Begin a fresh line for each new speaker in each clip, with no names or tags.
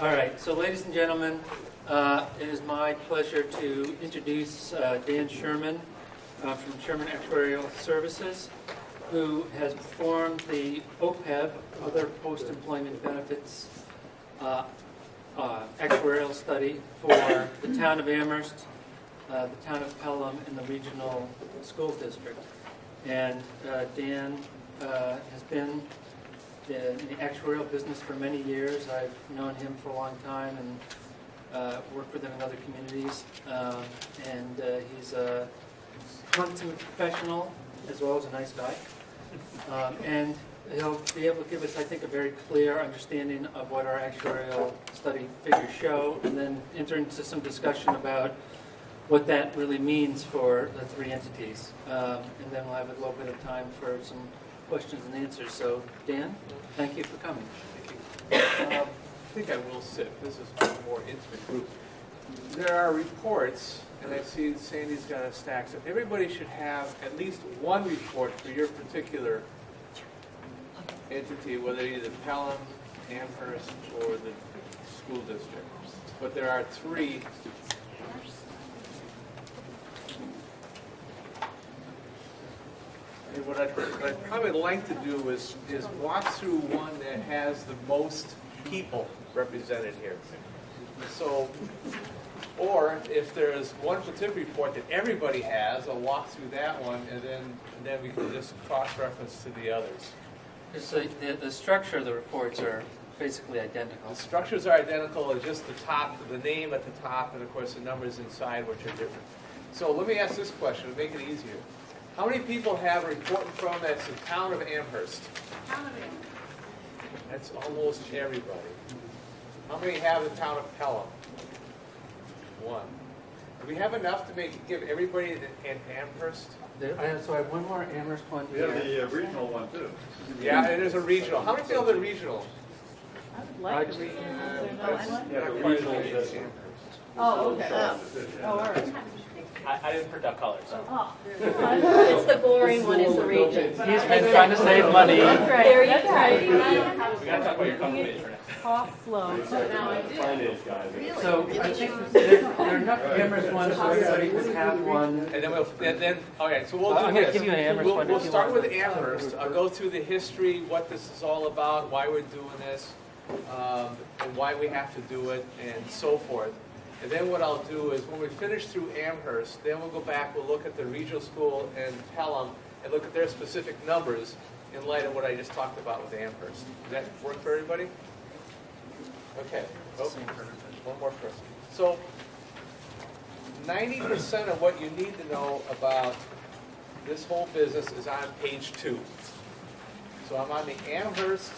All right, so ladies and gentlemen, it is my pleasure to introduce Dan Sherman from Sherman Actuarial Services, who has performed the OPEB, Other Post-Employment Benefits Actuarial Study for the town of Amherst, the town of Pelham, and the regional school district. And Dan has been in the actuarial business for many years. I've known him for a long time and worked with him in other communities. He's a consummate professional as well as a nice guy. And he'll be able to give us, I think, a very clear understanding of what our actuarial study figures show, and then enter into some discussion about what that really means for the three entities. And then we'll have a little bit of time for some questions and answers. So, Dan, thank you for coming.
Thank you. I think I will sit. This is a more intimate group. There are reports, and I see Sandy's got a stack, so everybody should have at least one report for your particular entity, whether either Pelham, Amherst, or the school district. But there are three. And what I'd probably like to do is walk through one that has the most people represented here. So, or if there's one particular report that everybody has, I'll walk through that one, and then we can just cross-reference to the others.
So the structure of the reports are basically identical.
The structures are identical, it's just the top, the name at the top, and of course the numbers inside, which are different. So let me ask this question to make it easier. How many people have a report from that's the town of Amherst?
Town of Amherst.
That's almost everybody. How many have the town of Pelham? One. Do we have enough to give everybody an Amherst?
So I have one more Amherst one
We
here.
have the regional one too.
Yeah, and there's a regional. How many people have a regional?
I would like to read it.
Yeah, the regional is
Oh, okay. Oh, all right.
I didn't print out colors. So.
Oh, it's the boring one, is the region.
He's been trying to save money.
That's right. There you go.
We got to talk about your company for next.
Talk slow.
finance guys.
So I think there are enough Amherst ones so everybody would have one.
And then okay, so we'll do
I'm going to
this.
give you an Amherst
We'll
one. if you
start
want.
with Amherst. I'll go through the history, what this is all about, why we're doing this, and why we have to do it, and so forth. And then what I'll do is when we finish through Amherst, then we'll go back, we'll look at the regional school and Pelham, and look at their specific numbers in light of what I just talked about with Amherst. Does that work for everybody? Okay. Oh, one more person. So 90% of what you need to know about this whole business is on page 2. So I'm on the Amherst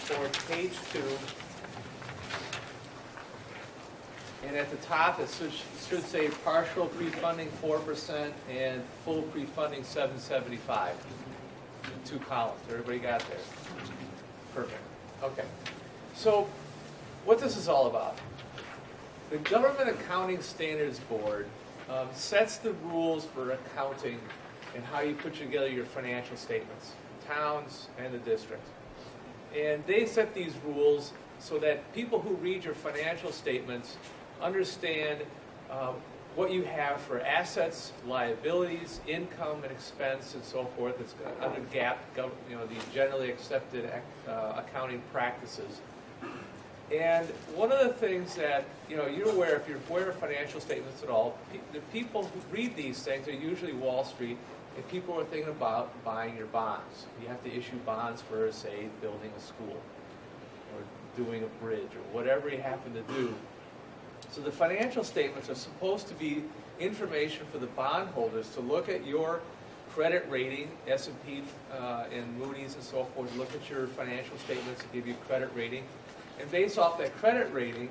report, page 2. And at the top, it should say partial pre-funding 4% and full pre-funding 775. 2 columns. Everybody got there? Perfect. Okay. So what this is all about. The Government Accounting Standards Board sets the rules for accounting and how you put together your financial statements, towns and the district. And they set these rules so that people who read your financial statements understand what you have for assets, liabilities, income, and expense, and so forth. It's under GAAP, the generally accepted accounting practices. And one of the things that you're aware, if you're aware of financial statements at all, the people who read these things are usually Wall Street, and people are thinking about buying your bonds. You have to issue bonds for, say, building a school, or doing a bridge, or whatever you happen to do. So the financial statements are supposed to be information for the bondholders to look at your credit rating, S&P and Moody's and so forth, look at your financial statements and give you credit rating. And based off that credit rating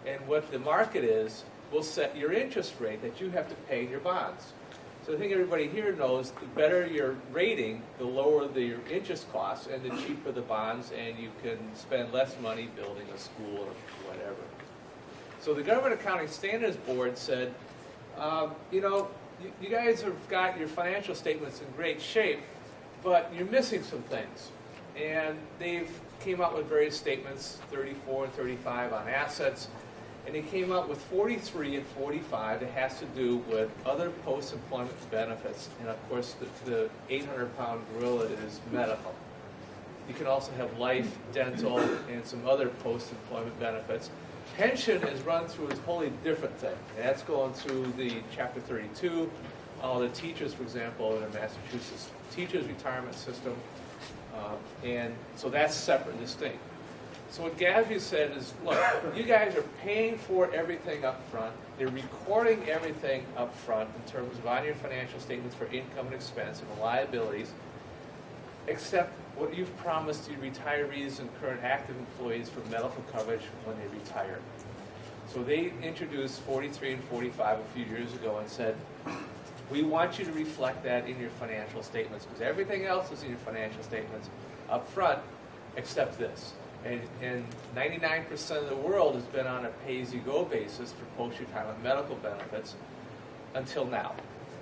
and what the market is, will set your interest rate that you have to pay in your bonds. So I think everybody here knows the better your rating, the lower your interest costs and the cheaper the bonds, and you can spend less money building a school or whatever. So the Government Accounting Standards Board said, you guys have got your financial statements in great shape, but you're missing some things. And they've came out with various statements, 34 and 35 on assets, and they came out with 43 and 45 that has to do with other post-employment benefits. And of course, the 800-pound gorilla is medical. You can also have life, dental, and some other post-employment benefits. Pension is run through a totally different thing. And that's going through the Chapter 32. All the teachers, for example, in the Massachusetts teachers' retirement system. And so that's separate and distinct. So what Gatsby said is, look, you guys are paying for everything up front. They're recording everything up front in terms of on your financial statements for income and expense and the liabilities, except what you've promised your retirees and current active employees for medical coverage when they retire. So they introduced 43 and 45 a few years ago and said, we want you to reflect that in your financial statements, because everything else is in your financial statements up front except this. And 99% of the world has been on a pay-as-you-go basis for post-retirement medical benefits until now.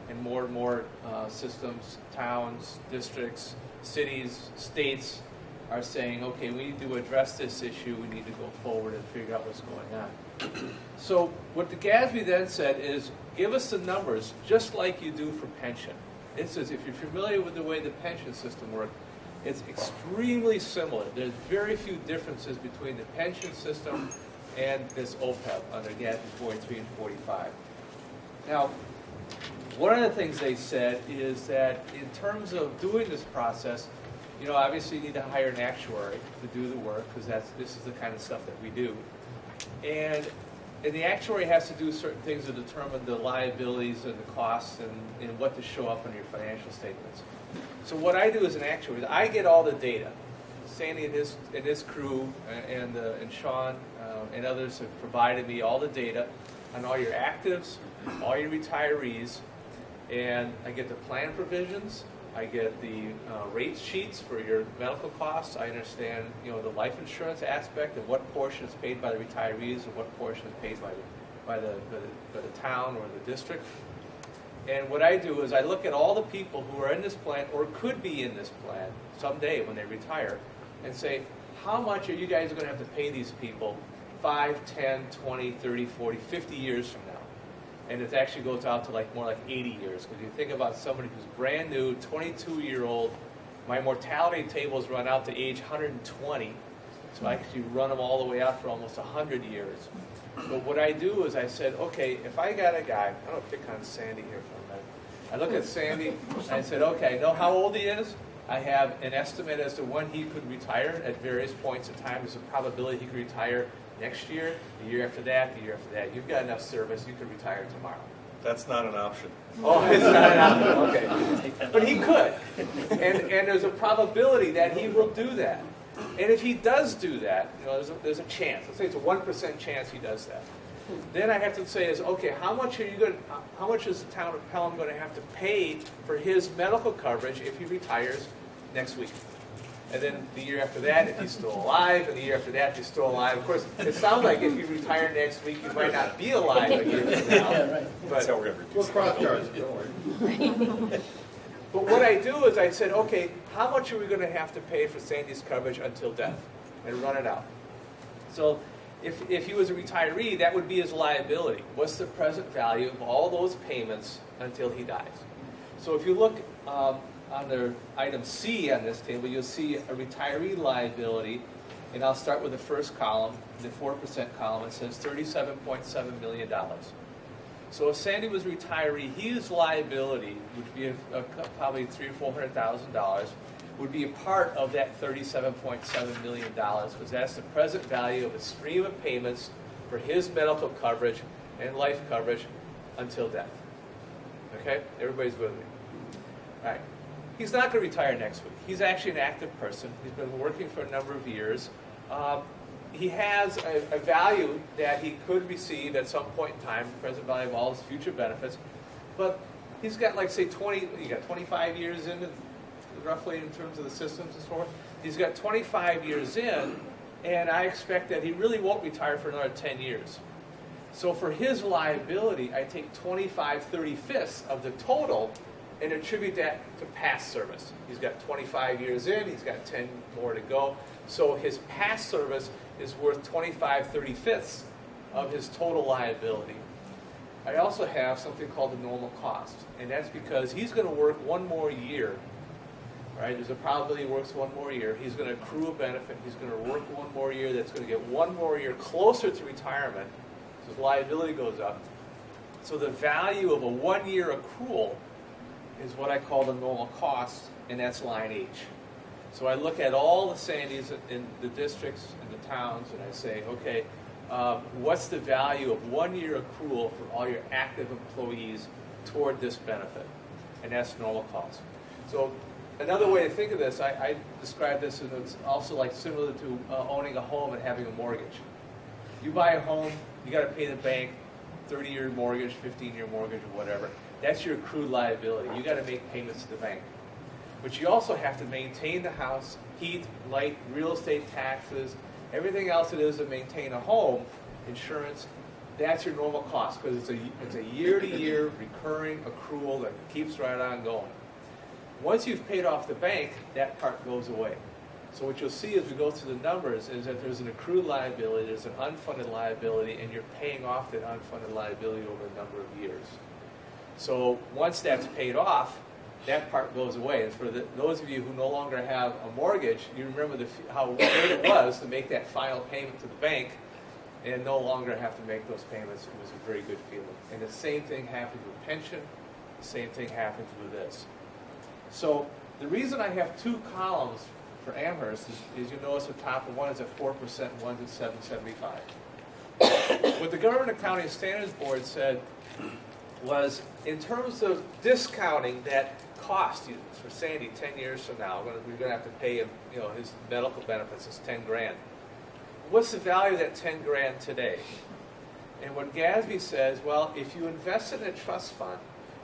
And more systems, towns, districts, cities, states are saying, okay, we need to address this issue, we need to go forward and figure out what's going on. So what the Gatsby then said is, give us the numbers just like you do for pension. It says, if you're familiar with the way the pension system works, it's extremely similar. There's very few differences between the pension system and this OPEB under Gatsby 43 and 45. Now, one of the things they said is that in terms of doing this process, you know, obviously you need to hire an actuary to do the work, because this is the kind of stuff that we do. And the actuary has to do certain things to determine the liabilities and the costs and what to show up on your financial statements. So what I do as an actuary is I get all the data. Sandy and his crew and Sean and others have provided me all the data on all your actives, all your retirees, and I get the plan provisions. I get the rate sheets for your medical costs. I understand, you know, the life insurance aspect and what portion is paid by the retirees and what portion is paid by the town or the district. And what I do is I look at all the people who are in this plan or could be in this plan someday when they retire and say, how much are you guys going to have to pay these people 5, 10, 20, 30, 40, 50 years from now? And it actually goes out to more like 80 years. Because you think about somebody who's brand new, 22-year-old, my mortality tables run out to age 120. So I actually run them all the way out for almost 100 years. But what I do is I said, okay, if I got a guy, I'm going to pick on Sandy here for a minute. I look at Sandy, and I said, okay, I know how old he is. I have an estimate as to when he could retire at various points in time. There's a probability he could retire next year, the year after that, the year after that. You've got enough service, you could retire tomorrow.
That's not an option.
Oh, it's not an option, okay. But he could. And there's a probability that he will do that. And if he does do that, you know, there's a chance. Let's say it's a 1% chance he does that. Then I have to say is, okay, how much is the town of Pelham going to have to pay for his medical coverage if he retires next week? And then the year after that, if he's still alive, and the year after that, if he's still alive. Of course, it sounds like if you retire next week, you might not be alive a year from now.
Yeah, right.
That's how we're going to reduce
cross charges, don't worry.
But what I do is I said, okay, how much are we going to have to pay for Sandy's coverage until death? And run it out. So if he was a retiree, that would be his liability. What's the present value of all those payments until he dies? So if you look under item C on this table, you'll see a retiree liability, and I'll start with the first column, the 4% column. It says $37.7 million. So if Sandy was a retiree, his liability would be probably $300,000 or $400,000, would be a part of that $37.7 million, because that's the present value of a stream of payments for his medical coverage and life coverage until death. Okay? Everybody's with me? All right. He's not going to retire next week. He's actually an active person. He's been working for a number of years. He has a value that he could receive at some point in time, the present value of all his future benefits. But he's got, like, say, 25 years in, roughly, in terms of the systems and so forth. He's got 25 years in, and I expect that he really won't retire for another 10 years. So for his liability, I take 25/35 of the total and attribute that to past service. He's got 25 years in, he's got 10 more to go. So his past service is worth 25/35 of his total liability. I also have something called the normal cost, and that's because he's going to work one more year. Right? There's a probability he works one more year. He's going to accrue a benefit. He's going to work one more year. That's going to get one more year closer to retirement. So his liability goes up. So the value of a one-year accrual is what I call the normal cost, and that's line H. So I look at all the Sandys in the districts and the towns, and I say, okay, what's the value of one-year accrual for all your active employees toward this benefit? And that's normal cost. So another way to think of this, I describe this as it's also like similar to owning a home and having a mortgage. You buy a home, you got to pay the bank 30-year mortgage, 15-year mortgage, or whatever. That's your accrued liability. You got to make payments to the bank. But you also have to maintain the house, heat, light, real estate taxes, everything else it is to maintain a home, insurance. That's your normal cost because it's a year-to-year recurring accrual that keeps right on going. Once you've paid off the bank, that part goes away. So what you'll see as we go through the numbers is that there's an accrued liability, there's an unfunded liability, and you're paying off that unfunded liability over a number of years. So once that's paid off, that part goes away. And for those of you who no longer have a mortgage, you remember how great it was to make that final payment to the bank and no longer have to make those payments. It was a very good feeling. And the same thing happens with pension. The same thing happens with this. So the reason I have two columns for Amherst is you notice the top of one is at 4% and one's at 7.75. What the Government Accounting Standards Board said was in terms of discounting that cost for Sandy 10 years from now, we're going to have to pay him, his medical benefits is 10 grand. What's the value of that 10 grand today? And what GASB says, well, if you invest in a trust fund,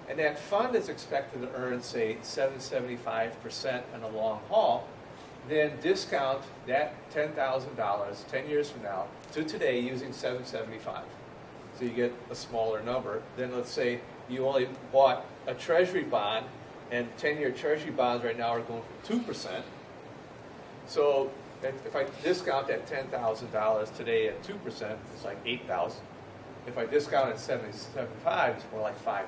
and that fund is expected to earn, say, 7.75% in a long haul, then discount that $10,000 10 years from now to today using 7.75. So you get a smaller number. Then let's say you only bought a treasury bond, and 10-year treasury bonds right now are going for 2%. So if I discount that $10,000 today at 2%, it's like $8,000. If I discount it at 7.75, it's more like $5,000.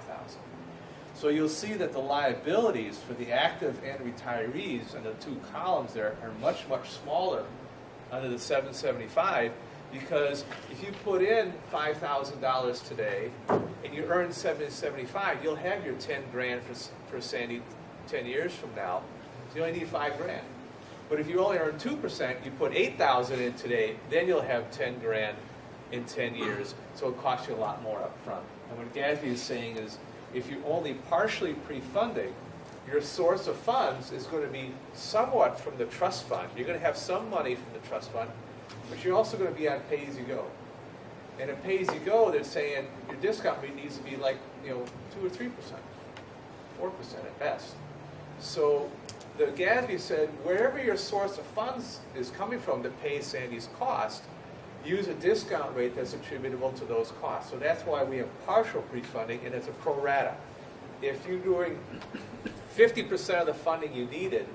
So you'll see that the liabilities for the active and retirees in the two columns there are much, much smaller under the 7.75 because if you put in $5,000 today and you earn 7.75, you'll have your 10 grand for Sandy 10 years from now. So you only need 5 grand. But if you only earn 2%, you put 8,000 in today, then you'll have 10 grand in 10 years. So it costs you a lot more up front. And what GASB is saying is if you're only partially pre-funding, your source of funds is going to be somewhat from the trust fund. You're going to have some money from the trust fund, but you're also going to be on pay-as-you-go. And at pay-as-you-go, they're saying your discount rate needs to be like 2 or 3%, 4% at best. So the GASB said wherever your source of funds is coming from to pay Sandy's cost, use a discount rate that's attributable to those costs. So that's why we have partial pre-funding, and it's a pro rata. If you're doing 50% of the funding you needed,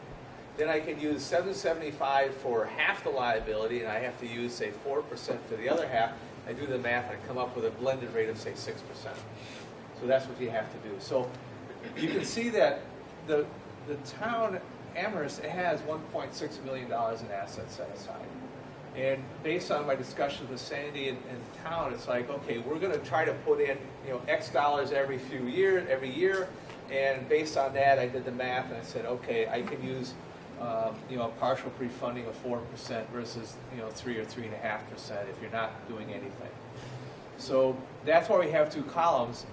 then I can use 7.75 for half the liability, and I have to use, say, 4% for the other half. I do the math, and I come up with a blended rate of, say, 6%. So that's what you have to do. So you can see that the town, Amherst, has $1.6 million in assets set aside. And based on my discussion with Sandy and town, it's like, okay, we're going to try to put in, X dollars every year, and based on that, I did the math, and I said, okay, I can use, a partial pre-funding of 4% versus, 3 or 3.5% if you're not doing anything. So that's why we have two columns.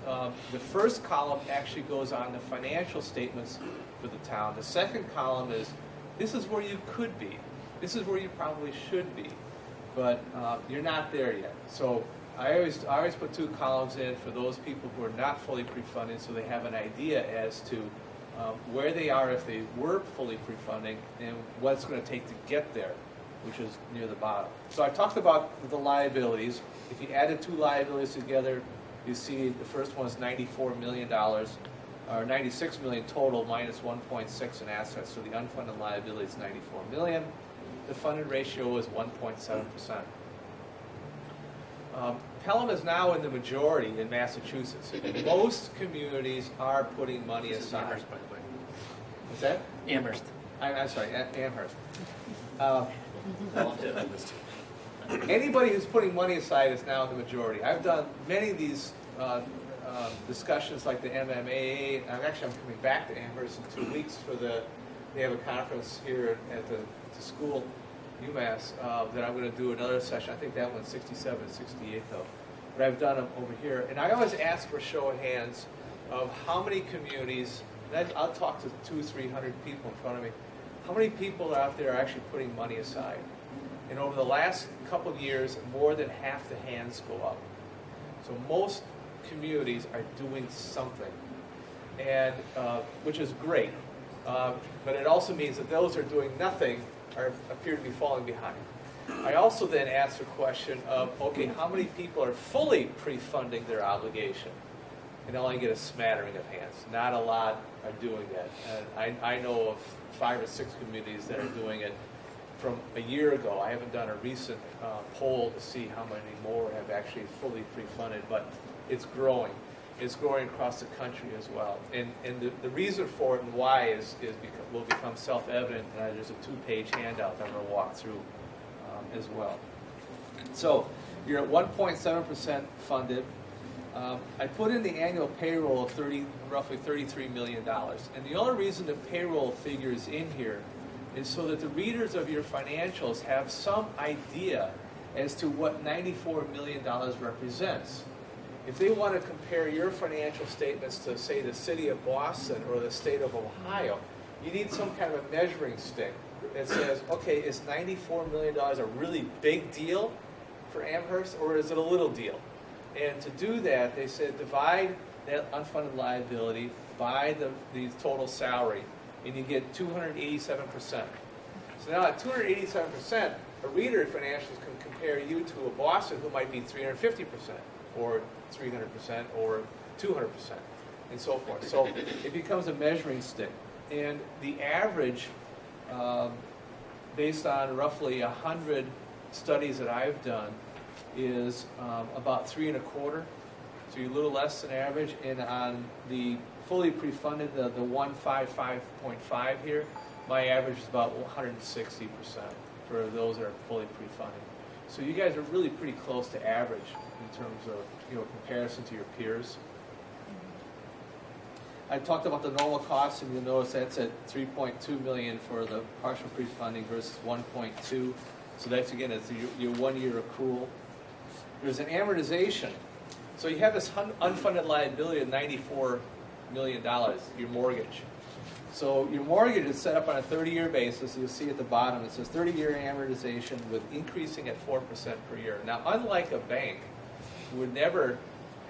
The first column actually goes on the financial statements for the town. The second column is, this is where you could be. This is where you probably should be, but you're not there yet. So I always put two columns in for those people who are not fully pre-funded, so they have an idea as to where they are if they were fully pre-funding and what it's going to take to get there, which is near the bottom. So I talked about the liabilities. If you add the two liabilities together, you see the first one is $94 million. or 96 million total minus 1.6 in assets, so the unfunded liability is 94 million. The funded ratio was 1.7%. Pelham is now in the majority in Massachusetts. Most communities are putting money
This is
aside.
Amherst, by the way.
What's that?
Amherst.
I'm sorry, Amherst. Anybody who's putting money aside is now in the majority. I've done many of these discussions like the MAAA. I'm coming back to Amherst in 2 weeks for they have a conference here at the school, UMass, that I'm going to do another session. I think that one's 67, 68 though. But I've done them over here. And I always ask for a show of hands of how many communities, and I'll talk to 200-300 people in front of me, how many people out there are actually putting money aside. And over the last couple of years, more than half the hands go up. So most communities are doing something, and which is great. But it also means that those who are doing nothing appear to be falling behind. I also then ask the question of, okay, how many people are fully pre-funding their obligation? And I only get a smattering of hands. Not a lot are doing that. And I know of 5 or 6 communities that are doing it from a year ago. I haven't done a recent poll to see how many more have actually fully pre-funded, but it's growing. It's growing across the country as well. And the reason for it and why will become self-evident. There's a 2-page handout that I'm going to walk through as well. So you're at 1.7% funded. I put in the annual payroll of roughly $33 million. And the only reason the payroll figure is in here is so that the readers of your financials have some idea as to what $94 million represents. If they want to compare your financial statements to, say, the city of Boston or the state of Ohio, you need some kind of a measuring stick that says, okay, is $94 million a really big deal for Amherst, or is it a little deal? And to do that, they said divide that unfunded liability by the total salary, and you get 287%. So now at 287%, a reader of financials can compare you to a Boston who might be 350%, or 300%, or 200%, and so forth. So it becomes a measuring stick. And the average, based on roughly 100 studies that I've done, is about 3.25. So you're a little less than average. And on the fully pre-funded, the 155.5 here, my average is about 160% for those that are fully pre-funded. So you guys are really pretty close to average in terms of comparison to your peers. I talked about the normal costs, and you'll notice that's at $3.2 million for the partial pre-funding versus 1.2. So that's, again, it's your 1-year accrual. There's an amortization. So you have this unfunded liability of $94 million, your mortgage. So your mortgage is set up on a 30-year basis. You'll see at the bottom it says 30-year amortization with increasing at 4% per year. Now, unlike a bank, who would never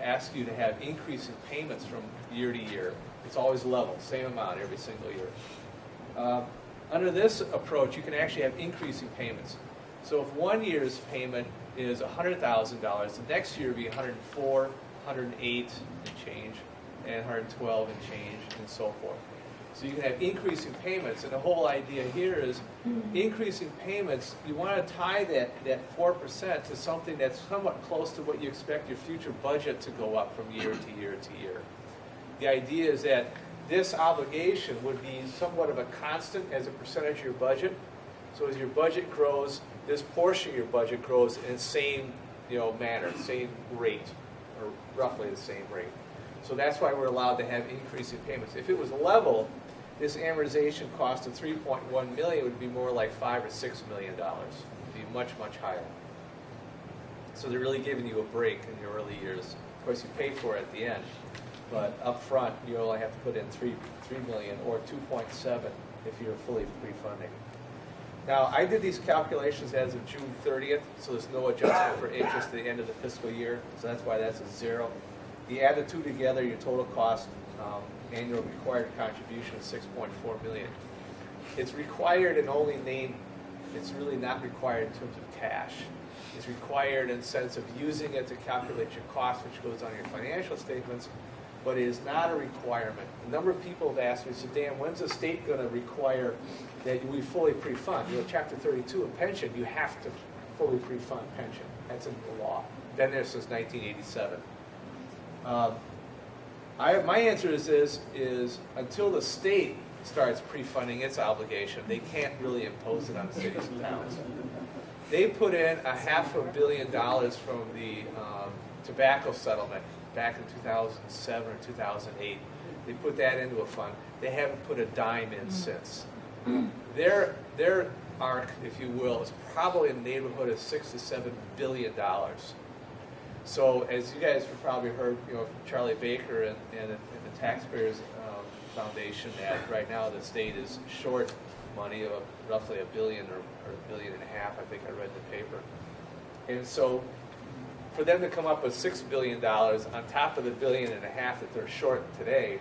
ask you to have increasing payments from year to year, it's always level, same amount every single year. Under this approach, you can actually have increasing payments. So if 1 year's payment is $100,000, the next year will be 104, 108 and change, and 112 and change, and so forth. So you can have increasing payments, and the whole idea here is increasing payments, you want to tie that 4% to something that's somewhat close to what you expect your future budget to go up from year to year to year. The idea is that this obligation would be somewhat of a constant as a percentage of your budget. So as your budget grows, this portion of your budget grows in the same manner, same rate, or roughly the same rate. So that's why we're allowed to have increasing payments. If it was level, this amortization cost of $3.1 million would be more like $5 or $6 million. It would be much, much higher. So they're really giving you a break in your early years. Of course, you pay for it at the end, but up front, you only have to put in $3 million or 2.7 if you're fully pre-funding. Now, I did these calculations as of June 30th, so there's no adjustment for interest at the end of the fiscal year, so that's why that's a 0. You add the two together, your total cost, annual required contribution is $6.4 million. It's required in only name. It's really not required in terms of cash. It's required in the sense of using it to calculate your cost, which goes on your financial statements. but it is not a requirement. A number of people have asked me, so Dan, when's the state going to require that we fully pre-fund? You know, Chapter 32 of pension, you have to fully pre-fund pension. That's in the law. Been there since 1987. My answer is until the state starts pre-funding its obligation, they can't really impose it on the cities and towns. They put in $500 million from the tobacco settlement back in 2007 or 2008. They put that into a fund. They haven't put a dime in since. Their arc, if you will, is probably in the neighborhood of $6 to $7 billion. So, as you guys have probably heard, you know, from Charlie Baker and the Taxpayers Foundation, that right now the state is short money of roughly $1 billion or $1.5 billion. I think I read in the paper. And so, for them to come up with $6 billion on top of the $1.5 billion that they're short today,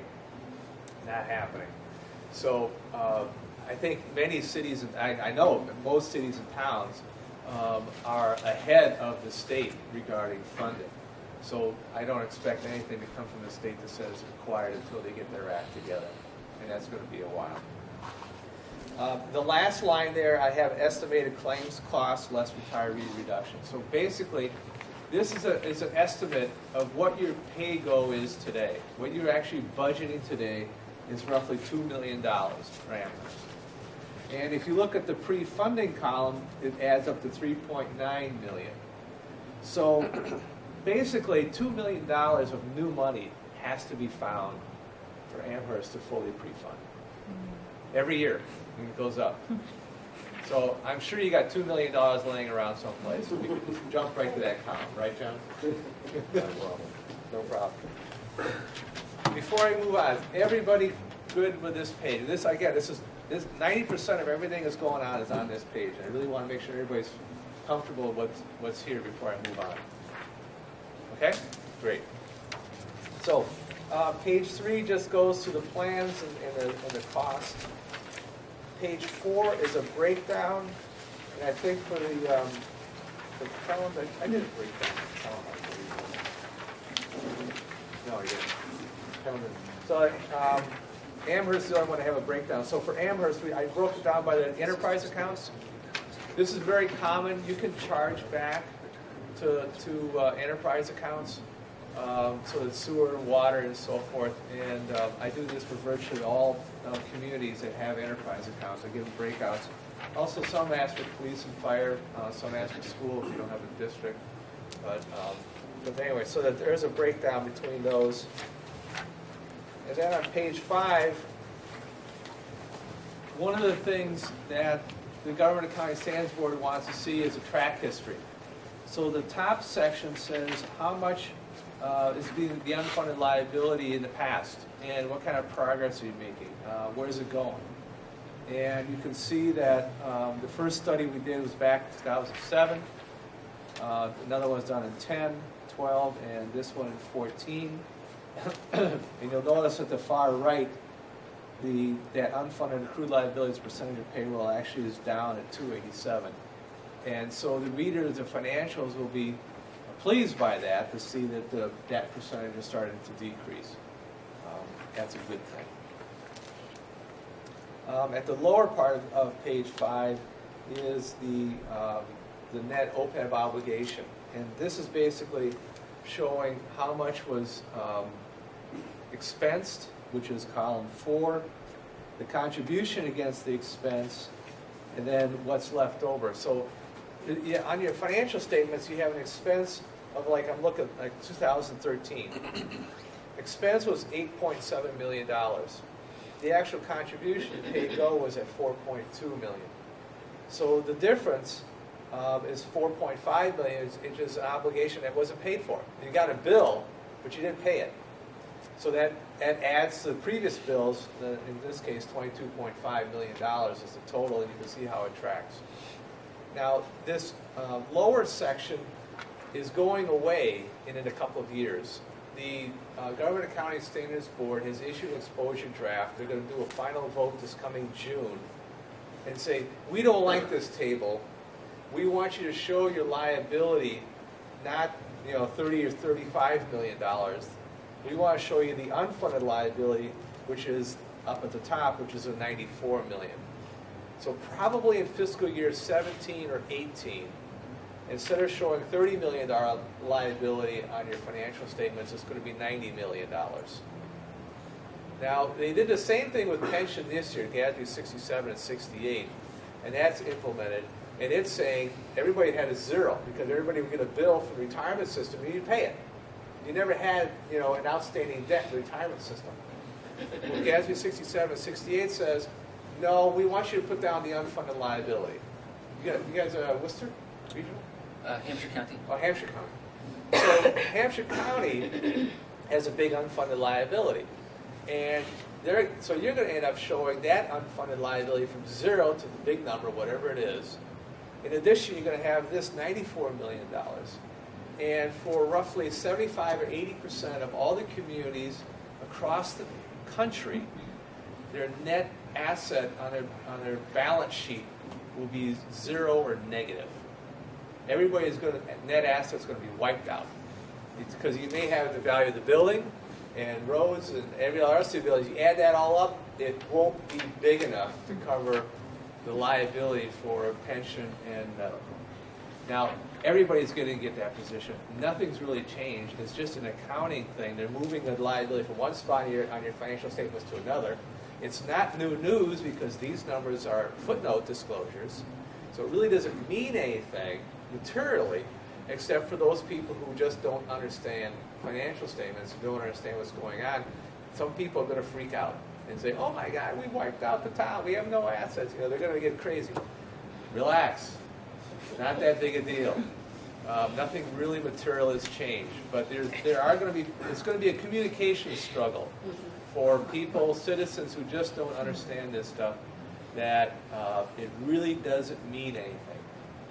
not happening. So, I think many cities, and I know most cities and towns are ahead of the state regarding funding. So I don't expect anything to come from the state that says it's required until they get their act together, and that's going to be a while. The last line there, I have estimated claims costs less retiree reduction. So basically, this is an estimate of what your pay-go is today. What you're actually budgeting today is roughly $2 million per annum. And if you look at the pre-funding column, it adds up to $3.9 million. So basically, $2 million of new money has to be found for Amherst to fully pre-fund. Every year, and it goes up. So I'm sure you got $2 million laying around someplace. We can jump right to that column, right, John? No problem. No problem. Before I move on, everybody good with this page? This 90% of everything that's going on is on this page. I really want to make sure everybody's comfortable with what's here before I move on. Okay? Great. So, page 3 just goes to the plans and the cost. Page 4 is a breakdown, and I think for the column, I didn't break down the column. No, I didn't. So, Amherst is the only one to have a breakdown. So for Amherst, I broke it down by the enterprise accounts. This is very common. You can charge back to enterprise accounts, so that sewer, water, and so forth. And I do this for virtually all communities that have enterprise accounts. I give them breakouts. Also, some ask for police and fire. Some ask for school if you don't have a district. But anyway, so that there's a breakdown between those. And then on page 5, one of the things that the Government Accounting Standards Board wants to see is a track history. So the top section says how much is being the unfunded liability in the past, and what kind of progress are you making? Where's it going? And you can see that the first study we did was back in 2007. Another one was done in 10, 12, and this one in 14. And you'll notice at the far right, that unfunded accrued liabilities percentage of payroll actually is down at 287. And so the readers of financials will be pleased by that, to see that that percentage is starting to decrease. That's a good thing. At the lower part of page 5 is the net OPEB obligation. And this is basically showing how much was expensed, which is column 4, the contribution against the expense, and then what's left over. So on your financial statements, you have an expense of, like, I'm looking like 2013. Expense was $8.7 million. The actual contribution to pay-go was at $4.2 million. So the difference is $4.5 million, which is an obligation that wasn't paid for. You got a bill, but you didn't pay it. So that adds to the previous bills, in this case $22.5 million is the total, and you can see how it tracks. Now, this lower section is going away in a couple of years. The Government Accounting Standards Board has issued an exposure draft. They're going to do a final vote this coming June and say, we don't like this table. We want you to show your liability, not $30 or $35 million. We want to show you the unfunded liability, which is up at the top, which is a $94 million. So probably in fiscal year 17 or 18, instead of showing $30 million liability on your financial statements, it's going to be $90 million. Now, they did the same thing with pension this year, GASB 67 and 68, and that's implemented. And it's saying everybody had a zero because everybody would get a bill from the retirement system and you'd pay it. You never had, an outstanding debt in the retirement system. Well, GASB 67 and 68 says, no, we want you to put down the unfunded liability. You guys, Worcester Regional?
Hampshire County.
Oh, Hampshire County. So Hampshire County has a big unfunded liability. And so you're going to end up showing that unfunded liability from zero to the big number, whatever it is. In addition, you're going to have this $94 million. And for roughly 75 or 80% of all the communities across the country, their net asset on their balance sheet will be zero or negative. Everybody's net asset's going to be wiped out. It's because you may have the value of the building and roads and every other ability. You add that all up, it won't be big enough to cover the liability for a pension and medical. Now, everybody's going to get that position. Nothing's really changed. It's just an accounting thing. They're moving the liability from one spot on your financial statements to another. It's not new news because these numbers are footnote disclosures. So it really doesn't mean anything materially, except for those people who just don't understand financial statements, who don't understand what's going on. Some people are going to freak out and say, oh my God, we wiped out the town. We have no assets. They're going to get crazy. Relax. Not that big a deal. Nothing really material has changed, but it's going to be a communication struggle for people, citizens who just don't understand this stuff, that it really doesn't mean anything.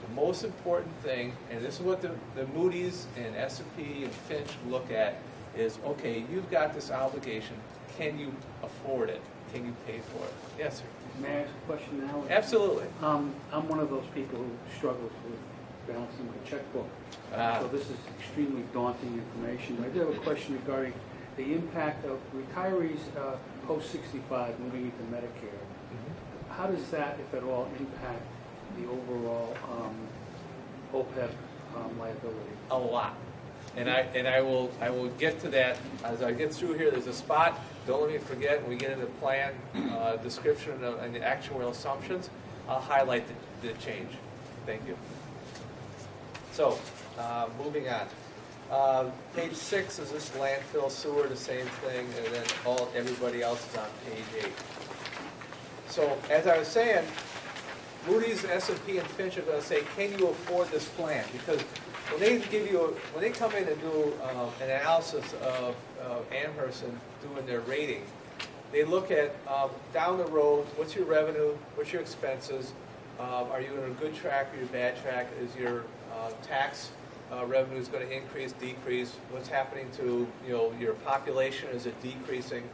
The most important thing, and this is what the Moody's and S&P and Finch look at, is, okay, you've got this obligation. Can you afford it? Can you pay for it? Yes, sir.
May I ask a question now?
Absolutely.
I'm one of those people who struggles with balancing my checkbook. So this is extremely daunting information. I do have a question regarding the impact of retirees post-65 moving into Medicare. How does that, if at all, impact the overall OPEB liability?
A lot. And I will get to that as I get through here. There's a spot, don't let me forget, when we get into the plan description and the actuarial assumptions, I'll highlight the change. Thank you. So, moving on. Page 6 is this landfill sewer, the same thing, and then everybody else is on page 8. So, as I was saying, Moody's, S&P, and Finch are going to say, can you afford this plan? Because when they come in and do an analysis of Amherst and doing their rating, they look at down the road, what's your revenue, what's your expenses, are you in a good track or your bad track, is your tax revenue is going to increase, decrease, what's happening to your population, is it decreasing,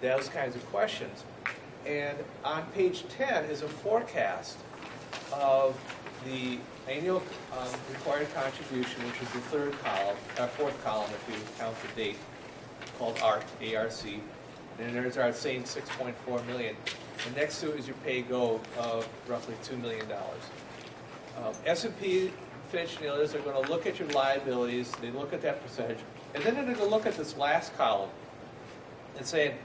those kinds of questions. And on page 10 is a forecast of the annual required contribution, which is the fourth column if you count the date, called ARC, A-R-C. And there's our same $6.4 million. And next to it is your pay-go of roughly $2 million. S&P, Finch, and the others are going to look at your liabilities, they look at that percentage, and then they're going to look at this last column and say,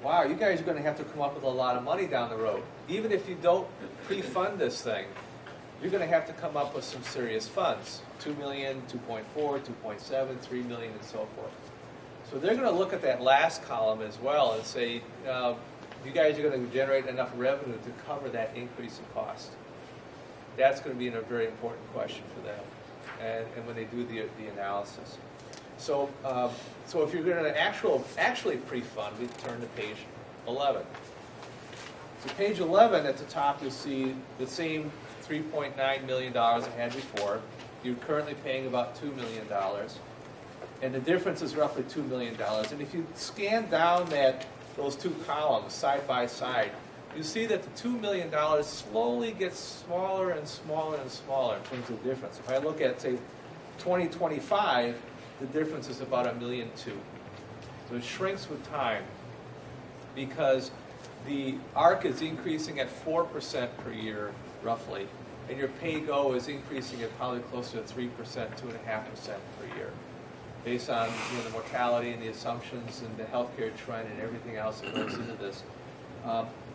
wow, you guys are going to have to come up with a lot of money down the road. Even if you don't pre-fund this thing, you're going to have to come up with some serious funds. 2 million, 2.4, 2.7, 3 million, and so forth. So they're going to look at that last column as well and say, you guys are going to generate enough revenue to cover that increase in cost. That's going to be a very important question for them, and when they do the analysis. So, if you're going to actually pre-fund, we turn to page 11. So page 11 at the top, you'll see the same $3.9 million I had before. You're currently paying about $2 million, and the difference is roughly $2 million. And if you scan down those two columns side by side, you see that the $2 million slowly gets smaller and smaller and smaller in terms of difference. If I look at, say, 2025, the difference is about $1.2 million. So it shrinks with time because the ARC is increasing at 4% per year, roughly, and your pay-go is increasing at probably closer to 3%, 2.5% per year, based on the mortality and the assumptions and the healthcare trend and everything else that goes into this.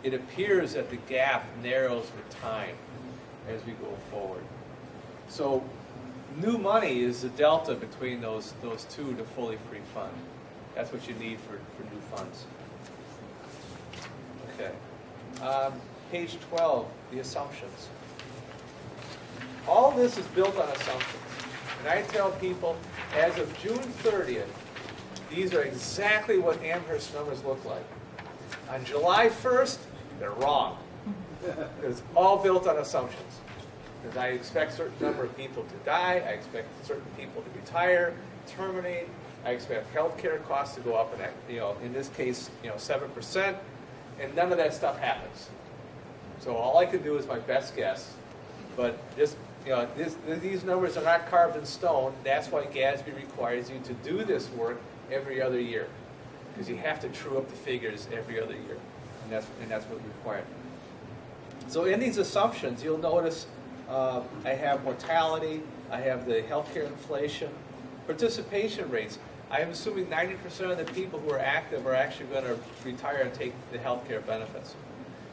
It appears that the gap narrows with time as we go forward. So new money is the delta between those two to fully free fund. That's what you need for new funds. Okay. Page 12, the assumptions. All this is built on assumptions. And I tell people, as of June 30th, these are exactly what Amherst numbers look like. On July 1st, they're wrong. It's all built on assumptions. Because I expect a certain number of people to die, I expect certain people to retire, terminate, I expect healthcare costs to go up, in this case, 7%, and none of that stuff happens. So all I can do is my best guess, but just these numbers are not carved in stone. That's why GASB requires you to do this work every other year, because you have to true up the figures every other year, and that's what we require. So in these assumptions, you'll notice I have mortality, I have the healthcare inflation, participation rates. I am assuming 90% of the people who are active are actually going to retire and take the healthcare benefits.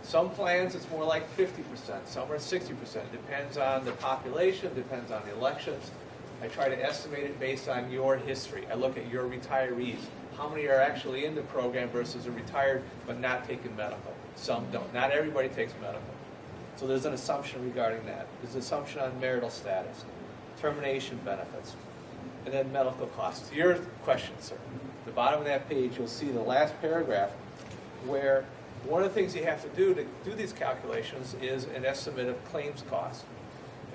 Some plans it's more like 50%, some are 60%. Depends on the population, depends on the elections. I try to estimate it based on your history. I look at your retirees. How many are actually in the program versus are retired but not taking medical? Some don't. Not everybody takes medical. So there's an assumption regarding that. There's an assumption on marital status, termination benefits, and then medical costs. To your question, sir, at the bottom of that page, you'll see the last paragraph where one of the things you have to do these calculations is an estimate of claims costs.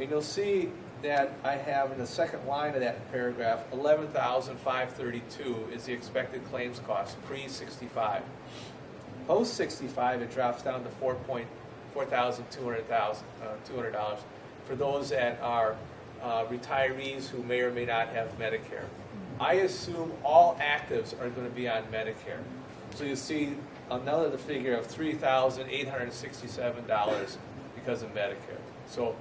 And you'll see that I have in the second line of that paragraph, $11,532 is the expected claims cost pre-65. Post-65, it drops down to $4,200 for those that are retirees who may or may not have Medicare. I assume all actives are going to be on Medicare. So you see another figure of $3,867 because of Medicare. So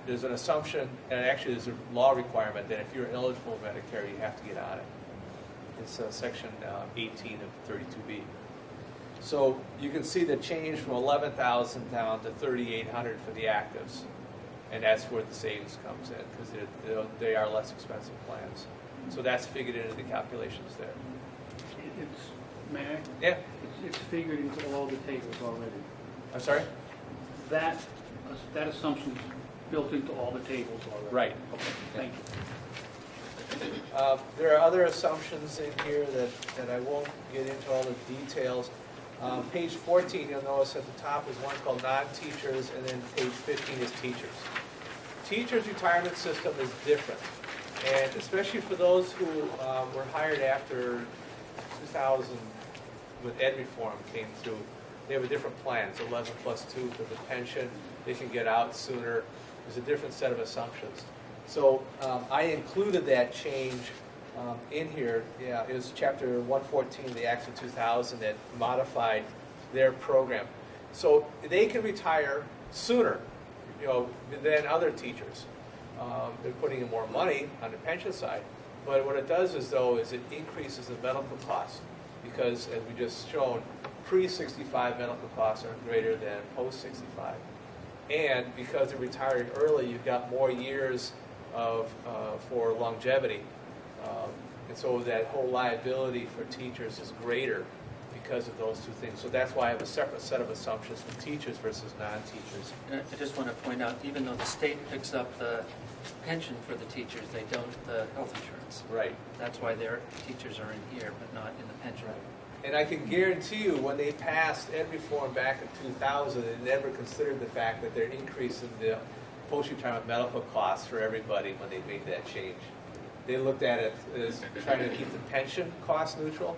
there's an assumption, and actually there's a law requirement that if you're eligible for Medicare, you have to get on it. It's section 18 of 32B. So you can see the change from 11,000 down to 3,800 for the actives. And that's where the savings comes in, because they are less expensive plans. So that's figured into the calculations there.
May I?
Yeah.
It's figured into all the tables already.
I'm sorry?
That assumption is built into all the tables already.
Right.
Okay, thank you.
There are other assumptions in here that I won't get into all the details. Page 14, you'll notice at the top is one called non-teachers, and then page 15 is teachers. Teachers' retirement system is different, and especially for those who were hired after 2000, when ed reform came through, they have a different plan. It's 11+2 for the pension. They can get out sooner. There's a different set of assumptions. So I included that change in here. Yeah, it was Chapter 114 of the Acts of 2000 that modified their program. So they can retire sooner, than other teachers. They're putting in more money on the pension side. But what it does is it increases the medical costs, because as we just shown, pre-65 medical costs are greater than post-65. And because they're retiring early, you've got more years for longevity. And so that whole liability for teachers is greater because of those two things. So that's why I have a separate set of assumptions for teachers versus non-teachers.
I just want to point out, even though the state picks up the pension for the teachers, they don't the health insurance.
Right.
That's why their teachers are in here, but not in the pension.
Right. And I can guarantee you, when they passed ed reform back in 2000, they never considered the fact that they're increasing the post-retirement medical costs for everybody when they made that change. They looked at it as trying to keep the pension cost neutral.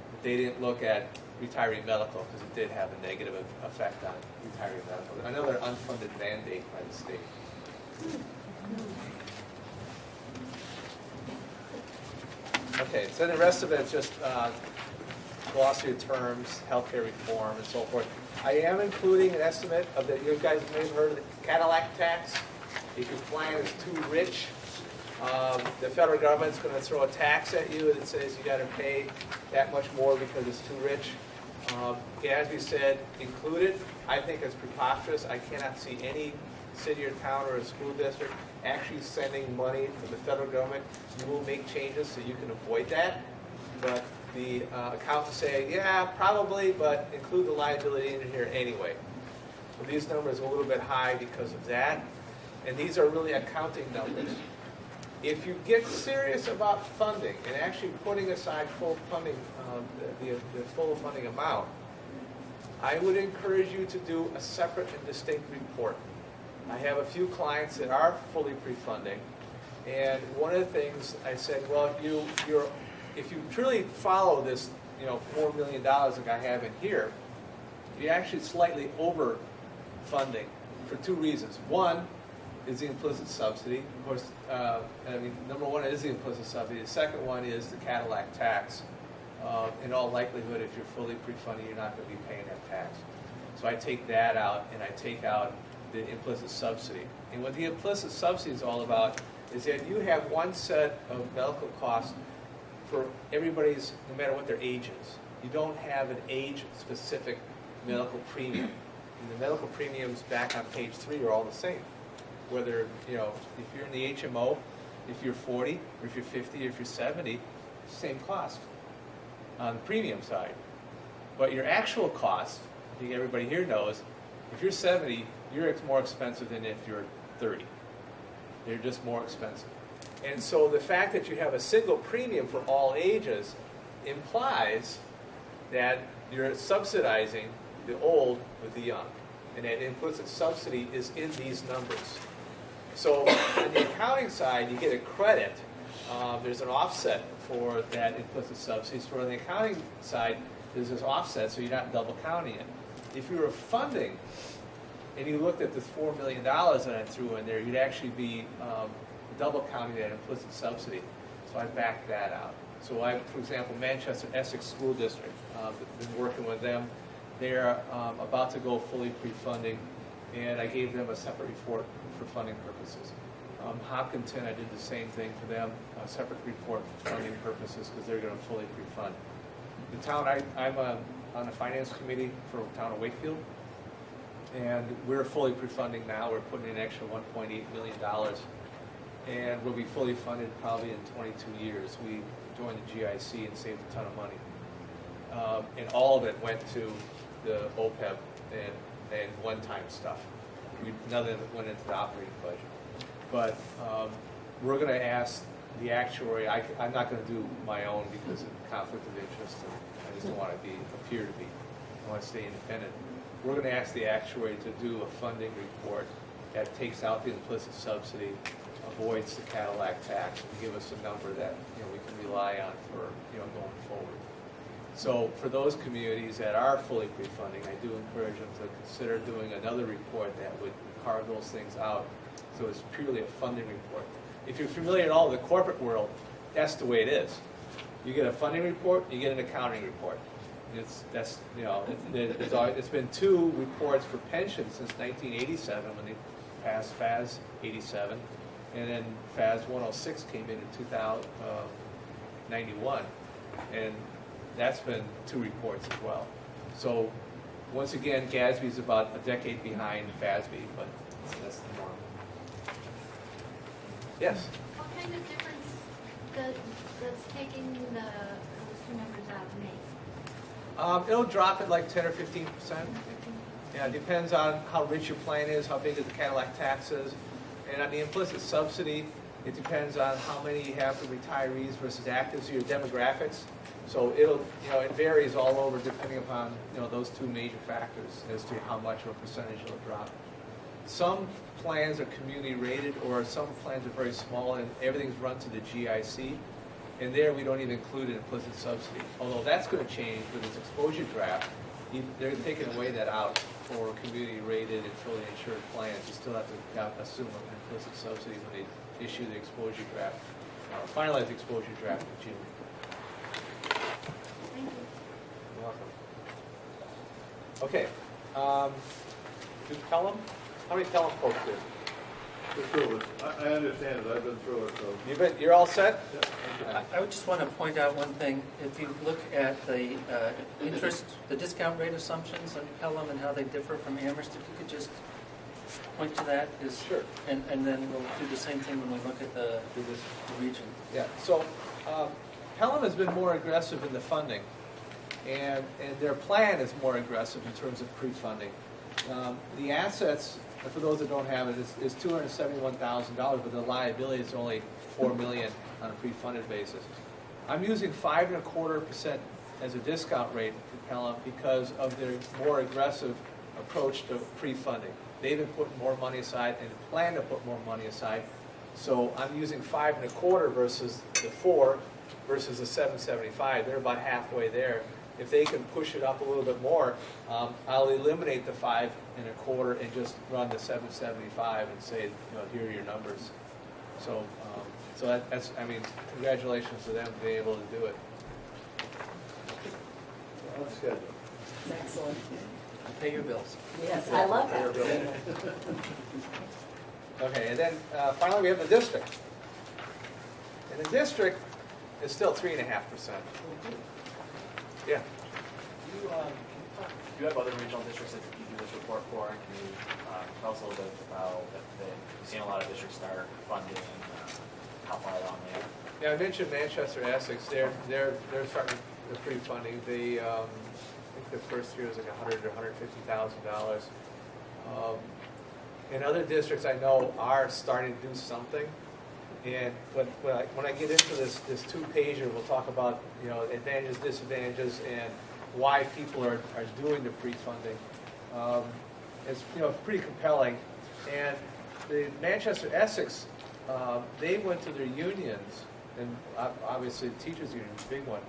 But they didn't look at retiree medical, because it did have a negative effect on retiree medical. Another unfunded mandate by the state. Okay, so the rest of it is just glossary of terms, healthcare reform, and so forth. I am including an estimate of that. You guys may have heard of the Cadillac tax. If your plan is too rich, the federal government's going to throw a tax at you that says you got to pay that much more because it's too rich. Gatsby said include it. I think it's preposterous. I cannot see any city or town or a school district actually sending money to the federal government. You will make changes so you can avoid that. But the accountants say, yeah, probably, but include the liability in here anyway. So these numbers are a little bit high because of that. And these are really accounting numbers. If you get serious about funding and actually putting aside full funding, the full funding amount, I would encourage you to do a separate and distinct report. I have a few clients that are fully pre-funding, and one of the things I said, well, if you truly follow this, $4 million like I have in here, you're actually slightly over funding for two reasons. One is the implicit subsidy. Of course, number one is the implicit subsidy. The second one is the Cadillac tax. In all likelihood, if you're fully pre-funding, you're not going to be paying that tax. So I take that out, and I take out the implicit subsidy. And what the implicit subsidy is all about is that you have one set of medical costs for everybody's, no matter what their age is. You don't have an age-specific medical premium. And the medical premiums back on page 3 are all the same. Whether, if you're in the HMO, if you're 40, or if you're 50, or if you're 70, same cost on the premium side. But your actual cost, I think everybody here knows, if you're 70, you're more expensive than if you're 30. They're just more expensive. And so the fact that you have a single premium for all ages implies that you're subsidizing the old with the young. And that implicit subsidy is in these numbers. So on the accounting side, you get a credit. There's an offset for that implicit subsidy. So on the accounting side, there's this offset, so you're not double counting it. If you were funding, and you looked at this $4 million that I threw in there, you'd actually be double counting that implicit subsidy. So I backed that out. So I, for example, Manchester Essex School District, been working with them. They're about to go fully pre-funding, and I gave them a separate report for funding purposes. Hopkinton, I did the same thing for them, a separate report for funding purposes because they're going to fully pre-fund. The town, I'm on the finance committee for the town of Wakefield, and we're fully pre-funding now. We're putting in an extra $1.8 million, and we'll be fully funded probably in 22 years. We joined the GIC and saved a ton of money. And all of it went to the OPEB and one-time stuff. None of it went into the operating budget. But we're going to ask the actuary. I'm not going to do my own because of conflict of interest, and I just don't want to appear to be. I want to stay independent. We're going to ask the actuary to do a funding report that takes out the implicit subsidy, avoids the Cadillac tax, and give us a number that we can rely on for going forward. So for those communities that are fully pre-funding, I do encourage them to consider doing another report that would carve those things out. So it's purely a funding report. If you're familiar at all with the corporate world, that's the way it is. You get a funding report, you get an accounting report. It's been 2 reports for pensions since 1987 when they passed FAS 87, and then FAS 106 came in 2091, and that's been 2 reports as well. So once again, GASB is about a decade behind FASB, but that's the norm. Yes?
What kind of difference does taking those 2 numbers out make?
It'll drop it like 10 or 15%. Yeah, it depends on how rich your plan is, how big the Cadillac tax is. And on the implicit subsidy, it depends on how many you have for retirees versus actives, so your demographics. So it varies all over depending upon, those 2 major factors as to how much of a percentage it'll drop. Some plans are community rated, or some plans are very small and everything's run to the GIC. And there we don't even include an implicit subsidy. Although that's going to change with this exposure draft. They're taking away that out for community rated and fully insured plans. You still have to assume an implicit subsidy when they issue the exposure draft. finalize the exposure draft in June.
Thank you.
You're welcome. Okay. Do Pelham? How many Pelham folks here?
I understand it, I've been through it, so.
You're all set?
I would just want to point out one thing. If you look at the interest, the discount rate assumptions on Pelham and how they differ from Amherst, if you could just point to that.
Sure.
And then we'll do the same thing when we look at the region.
Yeah, so Pelham has been more aggressive in the funding, and their plan is more aggressive in terms of pre-funding. The assets, for those that don't have it, is $271,000, but the liability is only $4 million on a pre-funded basis. I'm using 5.25% as a discount rate for Pelham because of their more aggressive approach to pre-funding. They've been putting more money aside and plan to put more money aside. So I'm using 5.25 versus the 4 versus the 775. They're about halfway there. If they can push it up a little bit more, I'll eliminate the 5.25 and just run the 775 and say, here are your numbers. So, that's, I mean, congratulations to them for being able to do it.
On schedule.
Excellent.
Pay your bills.
Yes, I love that.
Okay, and then finally we have the district. And the district is still 3.5%. Yeah.
Do you have other regional districts that you do this report for? And can you tell us a little bit about that? You've seen a lot of districts start funding. How far along they are?
Yeah, I mentioned Manchester, Essex. They're starting the pre-funding. They I think the first year was like $100,000 or $150,000. And other districts I know are starting to do something. And when I get into this 2-pager, we'll talk about advantages, disadvantages, and why people are doing the pre-funding. It's pretty compelling. And the Manchester Essex, they went to their unions, and obviously the teachers' union is a big one,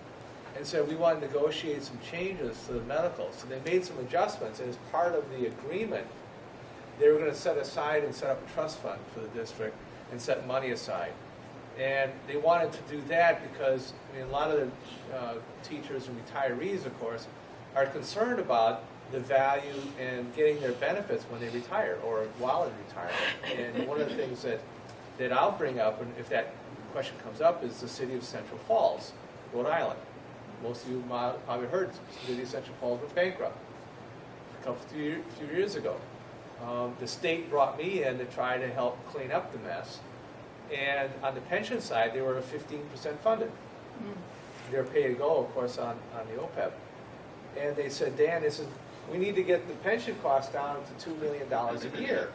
and said we want to negotiate some changes to the medical. So they made some adjustments, and as part of the agreement, they were going to set aside and set up a trust fund for the district and set money aside. And they wanted to do that because a lot of the teachers and retirees, of course, are concerned about the value and getting their benefits when they retire or while in retirement. And one of the things that I'll bring up, and if that question comes up, is the city of Central Falls, Rhode Island. Most of you probably heard the city of Central Falls was bankrupt a few years ago. The state brought me in to try to help clean up the mess. And on the pension side, they were 15% funded. They're pay to go, of course, on the OPEB. And they said, Dan, we need to get the pension costs down to $2 million a year.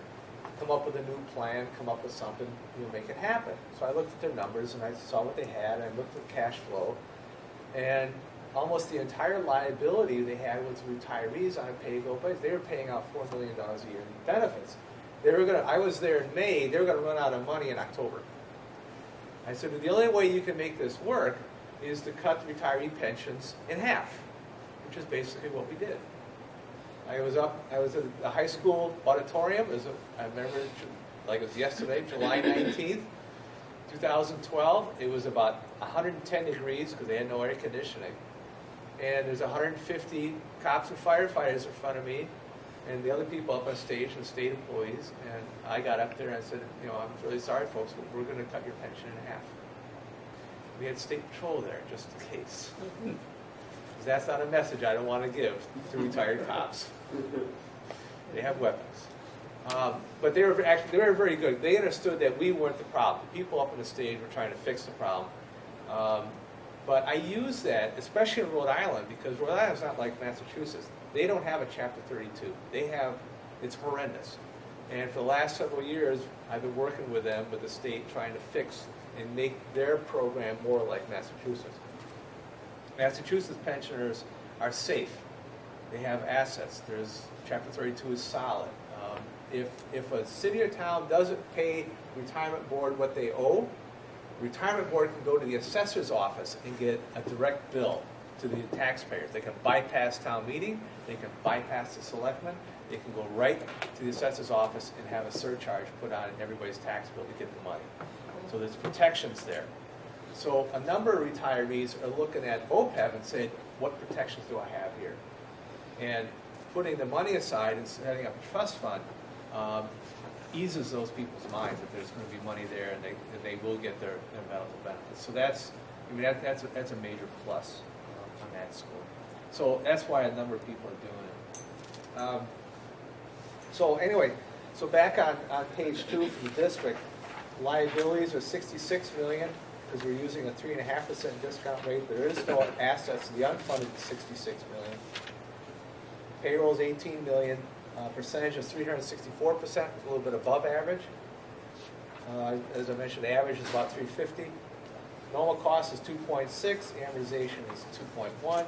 Come up with a new plan, come up with something, make it happen. So I looked at their numbers and I saw what they had, and I looked at cash flow. And almost the entire liability they had with retirees on a pay-go basis. They were paying out $4 million a year in benefits. I was there in May, they were going to run out of money in October. I said, well, the only way you can make this work is to cut the retiree pensions in half, which is basically what we did. I was at the high school auditorium. I remember like it was yesterday, July 19th, 2012. It was about 110 degrees because they had no air conditioning. And there's 150 cops and firefighters in front of me, and the other people up on stage, the state employees. And I got up there and I said, I'm really sorry, folks, but we're going to cut your pension in half. We had state patrol there, just in case. Because that's not a message I don't want to give to retired cops. They have weapons. But they were very good. They understood that we weren't the problem. People up on the stage were trying to fix the problem. But I use that, especially in Rhode Island, because Rhode Island's not like Massachusetts. They don't have a Chapter 32. It's horrendous. And for the last several years, I've been working with them, with the state, trying to fix and make their program more like Massachusetts. Massachusetts pensioners are safe. They have assets. Chapter 32 is solid. If a city or town doesn't pay retirement board what they owe, retirement board can go to the assessor's office and get a direct bill to the taxpayers. They can bypass town meeting, they can bypass the selectmen, they can go right to the assessor's office and have a surcharge put on everybody's tax bill to get the money. So there's protections there. So a number of retirees are looking at OPEB and saying, what protections do I have here? And putting the money aside and setting up a trust fund eases those people's minds that there's going to be money there and they will get their medical benefits. So that's a major plus on that score. So that's why a number of people are doing it. So anyway, so back on page 2 for the district, liabilities are $66 million because we're using a 3.5% discount rate. There is no assets. The unfunded is $66 million. Payroll is $18 million. Percentage is 364%, a little bit above average. As I mentioned, the average is about 350. Normal cost is 2.6. Amortization is 2.1.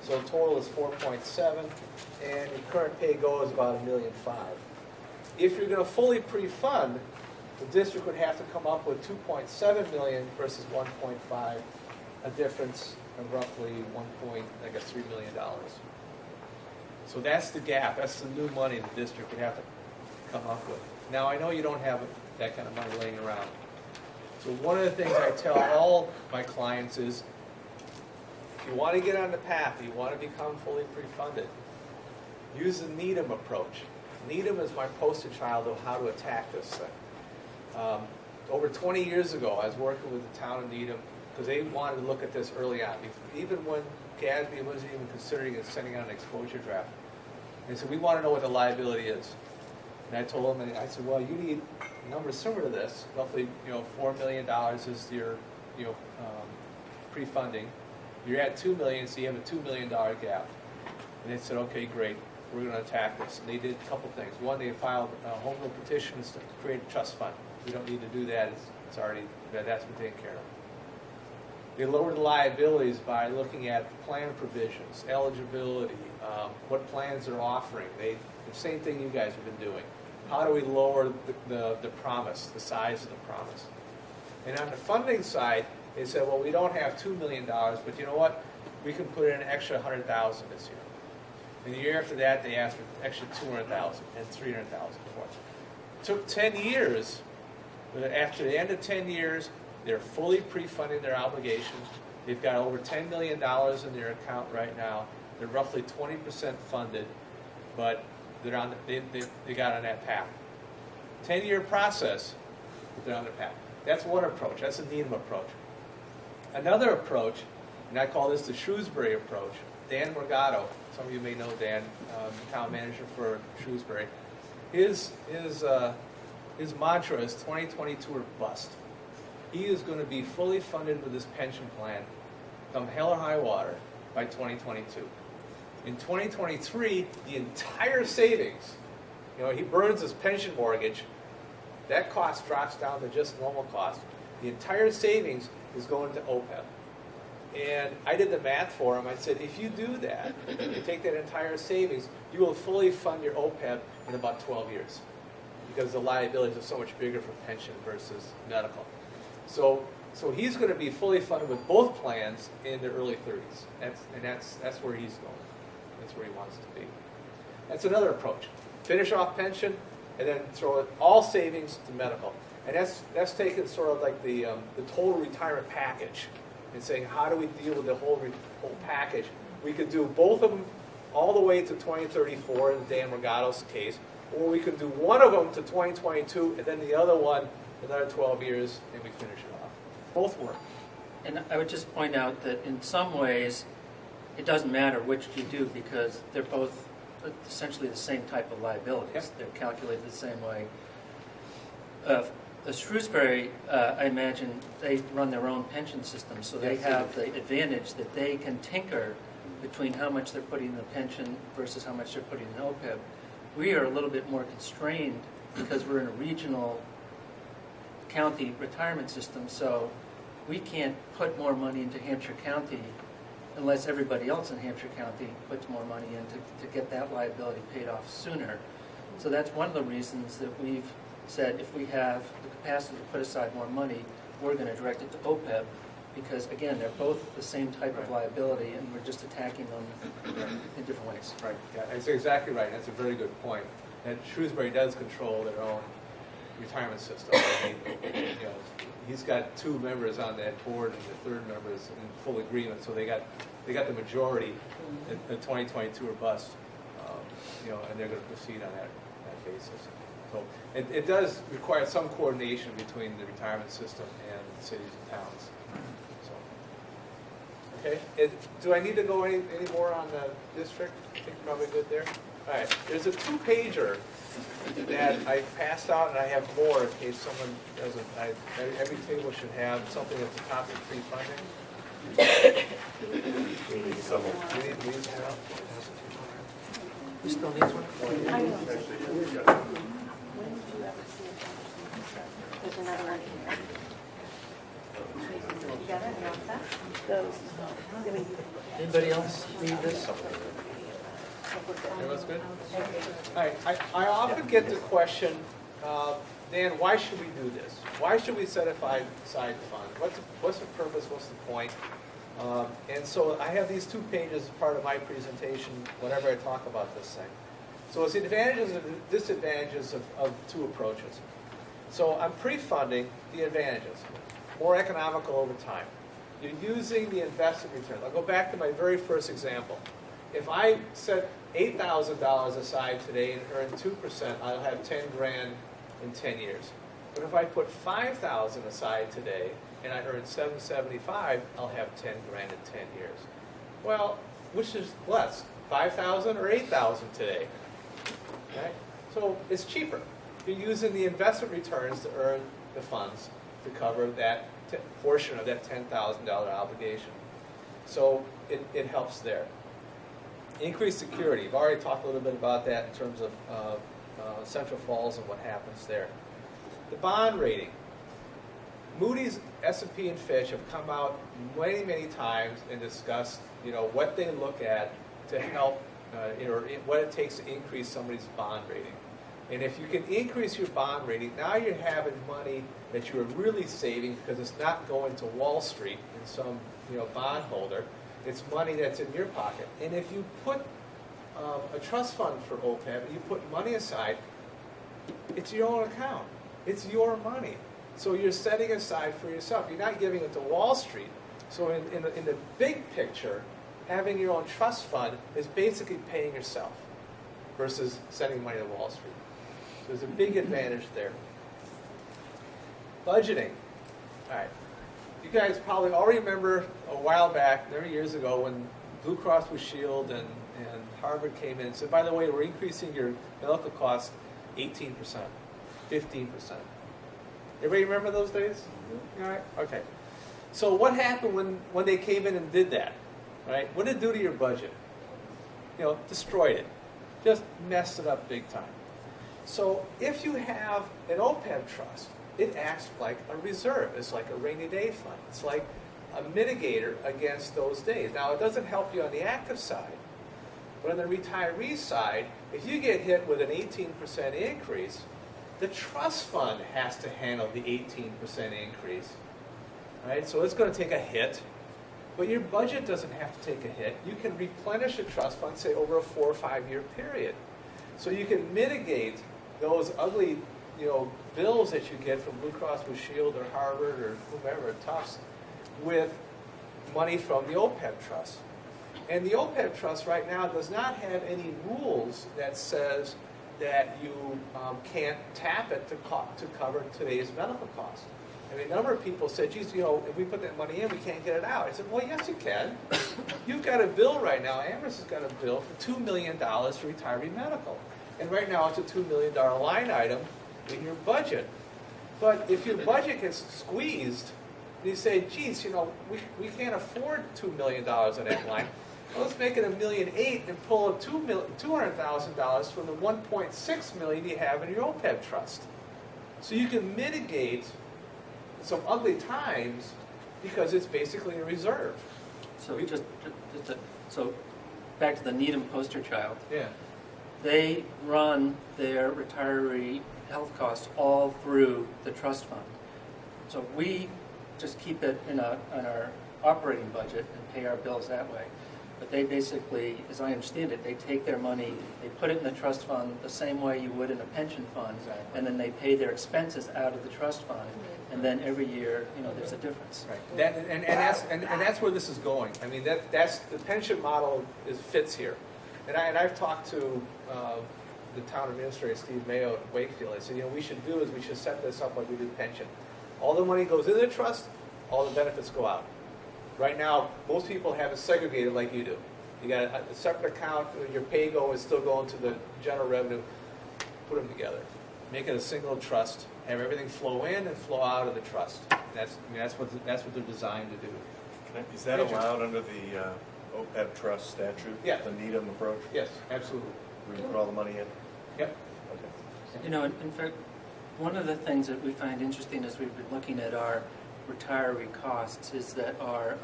So total is 4.7. And your current pay go is about $1.5 million. If you're going to fully pre-fund, the district would have to come up with $2.7 million versus 1.5, a difference of roughly $3 million. So that's the gap. That's the new money the district would have to come up with. Now, I know you don't have that kind of money laying around. So one of the things I tell all my clients is, if you want to get on the path, you want to become fully pre-funded, use the Needham approach. Needham is my poster child of how to attack this thing. Over 20 years ago, I was working with the town of Needham because they wanted to look at this early on. Even when GASB wasn't even considering sending out an exposure draft. They said, we want to know what the liability is. And I told them, and I said, well, you need a number similar to this. Roughly, $4 million is your, pre-funding. You're at $2 million, so you have a $2 million gap. And they said, okay, great. We're going to attack this. And they did a couple things. One, they filed home rule petitions to create a trust fund. We don't need to do that. It's already, that's been taken care of. They lowered the liabilities by looking at plan provisions, eligibility, what plans they're offering. The same thing you guys have been doing. How do we lower the promise, the size of the promise? And on the funding side, they said, well, we don't have $2 million, but you know what? We can put in an extra $100,000 this year. And the year after that, they asked for an extra $200,000 and $300,000 for it. Took 10 years, but after the end of 10 years, they're fully pre-funding their obligations. They've got over $10 million in their account right now. They're roughly 20% funded, but they're on. They got on that path. 10-year process, but they're on the path. That's one approach. That's the Needham approach. Another approach, and I call this the Shrewsbury approach. Dan Morgado, some of you may know Dan, town manager for Shrewsbury. His mantra is 2022 or bust. He is going to be fully funded with his pension plan, come hell or high water, by 2022. In 2023, the entire savings, he burns his pension mortgage, that cost drops down to just normal cost. The entire savings is going to OPEB. And I did the math for him. I said, if you do that, you take that entire savings, you will fully fund your OPEB in about 12 years because the liabilities are so much bigger for pension versus medical. So he's going to be fully funded with both plans in the early 30s. That's where he's going. That's where he wants to be. That's another approach. Finish off pension and then throw it all savings to medical. And that's taking sort of like the total retirement package and saying, how do we deal with the whole package? We could do both of them all the way to 2034 in Dan Morgado's case, or we could do one of them to 2022 and then the other one another 12 years and we finish it off. Both work.
And I would just point out that in some ways, it doesn't matter which you do because they're both essentially the same type of liabilities.
Yep.
They're calculated the same way. The Shrewsbury, I imagine, they run their own pension system, so they have the advantage that they can tinker between how much they're putting in the pension versus how much they're putting in OPEB. We are a little bit more constrained because we're in a regional county retirement system, so we can't put more money into Hampshire County unless everybody else in Hampshire County puts more money in to get that liability paid off sooner. So that's one of the reasons that we've said if we have the capacity to put aside more money, we're going to direct it to OPEB because, again, they're both the same type of liability and we're just attacking them in different ways.
Right. Yeah, that's exactly right. That's a very good point. And Shrewsbury does control their own retirement system. he's got 2 members on that board, and the third member is in full agreement, so they got the majority in 2022 or bust, and they're going to proceed on that basis. So it does require some coordination between the retirement system and the cities and towns. So, okay, do I need to go any more on the district? I think we're probably good there. All right, there's a 2-pager that I passed out, and I have more in case someone doesn't. Every table should have something at the top of pre-funding.
We need some.
We need these now.
You still need one?
I know. When did you ever see it? There's another one here. You got it? You want that? Those.
Anybody else need this?
Everyone's good? All right, I often get the question, Dan, why should we do this? Why should we set aside funds? What's the purpose? What's the point? And so I have these 2 pages as part of my presentation whenever I talk about this thing. So it's the advantages and disadvantages of 2 approaches. So I'm pre-funding the advantages. More economical over time. You're using the investment return. I'll go back to my very first example. If I set $8,000 aside today and earn 2%, I'll have 10 grand in 10 years. But if I put $5,000 aside today and I earn $775, I'll have 10 grand in 10 years. Well, which is less, 5,000 or 8,000 today? Okay? So it's cheaper. You're using the investment returns to earn the funds to cover that portion of that $10,000 obligation. So it helps there. Increased security. I've already talked a little bit about that in terms of Central Falls and what happens there. The bond rating. Moody's, S&P, and Fitch have come out many, many times and discussed, what they look at to help, what it takes to increase somebody's bond rating. And if you can increase your bond rating, now you're having money that you're really saving because it's not going to Wall Street in some, bond holder. It's money that's in your pocket. And if you put a trust fund for OPEB, you put money aside, it's your own account. It's your money. So you're setting aside for yourself. You're not giving it to Wall Street. So in the big picture, having your own trust fund is basically paying yourself versus sending money to Wall Street. So there's a big advantage there. Budgeting. All right. You guys probably all remember a while back, many years ago, when Blue Cross Blue Shield and Harvard came in and said, by the way, we're increasing your medical costs 18%, 15%. Everybody remember those days? All right? Okay. So what happened when they came in and did that? Right? What did it do to your budget? Destroyed it. Just messed it up big time. So if you have an OPEB trust, it acts like a reserve. It's like a rainy day fund. It's like a mitigator against those days. Now, it doesn't help you on the active side. But on the retiree side, if you get hit with an 18% increase, the trust fund has to handle the 18% increase. Right? So it's going to take a hit. But your budget doesn't have to take a hit. You can replenish a trust fund, say, over a 4 or 5 year period. So you can mitigate those ugly bills that you get from Blue Cross Blue Shield or Harvard or whomever, Tufts, with money from the OPEB trust. And the OPEB trust right now does not have any rules that says that you can't tap it to cover today's medical costs. I mean, a number of people said, geez, if we put that money in, we can't get it out. I said, well, yes, you can. You've got a bill right now. Amherst has got a bill for $2 million for retiree medical. And right now it's a $2 million line item in your budget. But if your budget gets squeezed, and you say, geez, we can't afford $2 million in that line. Well, let's make it $1.8 million and pull up $200,000 from the $1.6 million you have in your OPEB trust. So you can mitigate some ugly times because it's basically a reserve.
So so back to the Needham poster child.
Yeah.
They run their retiree health costs all through the trust fund. So we just keep it in our operating budget and pay our bills that way. But they basically, as I understand it, they take their money, they put it in the trust fund the same way you would in a pension fund, and then they pay their expenses out of the trust fund. and then every year, there's a difference.
Right. That's where this is going. I mean, that's the pension model fits here. And I've talked to the town administrator, Steve Mayo at Wakefield. I said, we should set this up like we did pension. All the money goes into the trust, all the benefits go out. Right now, most people have it segregated like you do. You got a separate account, your pay-go is still going to the general revenue. Put them together. Make it a single trust. Have everything flow in and flow out of the trust. That's what they're designed to do.
Is that allowed under the OPEB trust statute?
Yeah.
The Needham approach?
Yes, absolutely.
Where you put all the money in?
Yep.
Okay.
In fact, one of the things that we find interesting as we've been looking at our retiree costs is that our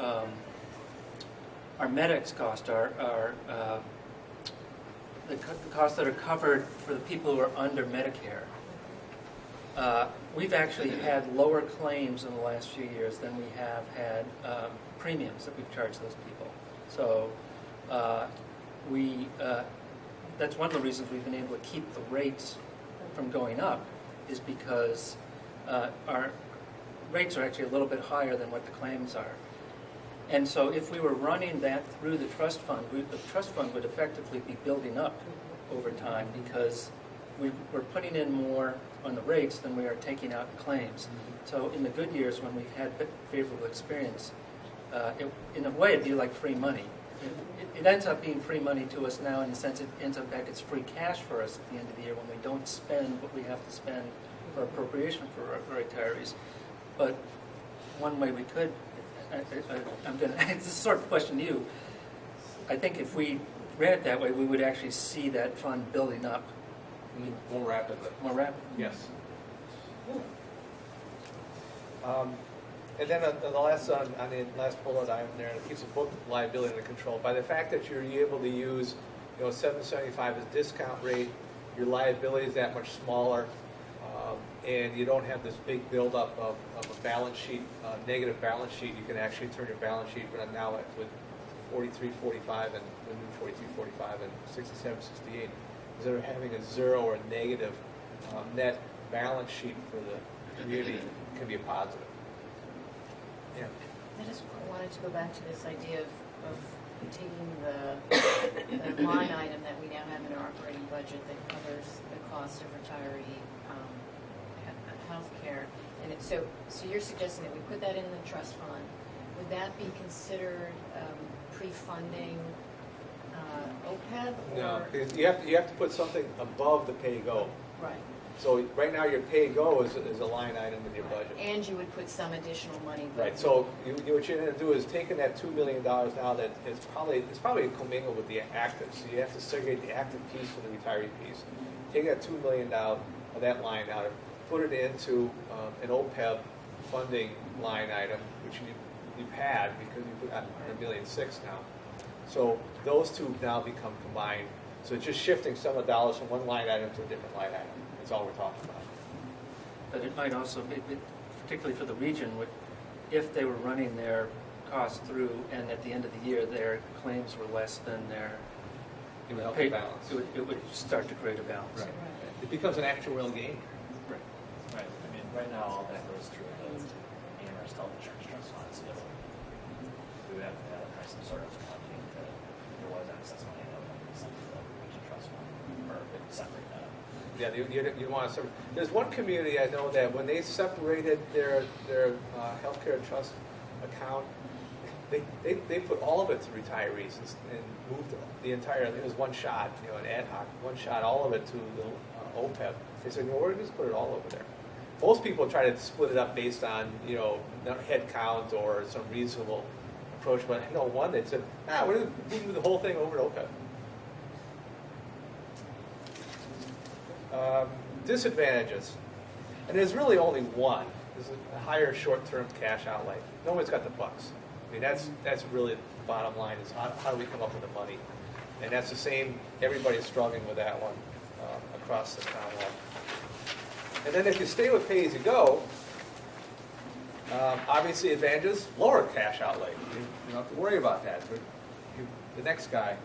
medics cost, the costs that are covered for the people who are under Medicare. We've actually had lower claims in the last few years than we have had premiums that we've charged those people. So that's one of the reasons we've been able to keep the rates from going up, is because our rates are actually a little bit higher than what the claims are. And so if we were running that through the trust fund, the trust fund would effectively be building up over time, because we're putting in more on the rates than we are taking out in claims. So in the good years when we've had favorable experience, in a way it'd be like free money. It ends up being free money to us now in the sense it ends up back it's free cash for us at the end of the year when we don't spend what we have to spend for appropriation for our retirees. But one way we could, it's a sort of question to you. I think if we ran it that way, we would actually see that fund building up
More rapidly.
more rapidly.
Yes. And then on the last bullet item there, it keeps the book liability under control. By the fact that you're able to use, 775 as discount rate, your liability is that much smaller, and you don't have this big buildup of a balance sheet, negative balance sheet. You can actually turn your balance sheet now with 4345 and the new 4345 and 6768. Instead of having a zero or a negative net balance sheet for the community, can be a positive. Yeah.
I just wanted to go back to this idea of taking the line item that we now have in our operating budget that covers the cost of retiree health care. And so you're suggesting that we put that in the trust fund. Would that be considered pre-funding OPEB?
No, because you have to put something above the pay-go.
Right.
So right now your pay-go is a line item in your budget.
And you would put some additional money.
Right. So what you're going to do is taking that $2 million now that it's probably commingled with the active. So you have to segregate the active piece from the retiree piece. Take that $2 million out of that line item, put it into an OPEB funding line item, which you've had because you put $1.6 million now. So those two now become combined. So it's just shifting some of the dollars from one line item to a different line item. That's all we're talking about.
But it might also be, particularly for the region, if they were running their costs through and at the end of the year their claims were less than their
It would help the balance.
it would start to create a balance.
Right. It becomes an actuarial gain.
Right.
Right. I mean, right now, all that goes through the Amherst Health Insurance Trust Fund, so we would have to have some sort of funding to, if there was excess money, that would be something that the region trust fund, or separate that.
Yeah, you want to separate. There's one community I know that when they separated their healthcare trust account, they put all of it to retirees and moved the entire. It was one shot, an ad hoc, one shot, all of it to the OPEB. They said, we're just put it all over there. Most people try to split it up based on head count or some reasonable approach, but I know one that said, we're going to move the whole thing over to OPEB. Disadvantages, and there's really only one. There's a higher short-term cash outlay. No one's got the bucks. I mean, that's really the bottom line is how do we come up with the money? And that's the same, everybody's struggling with that one across the Commonwealth. And then if you stay with pay-as-you-go, obviously advantages, lower cash outlay. You don't have to worry about that. But the next guy,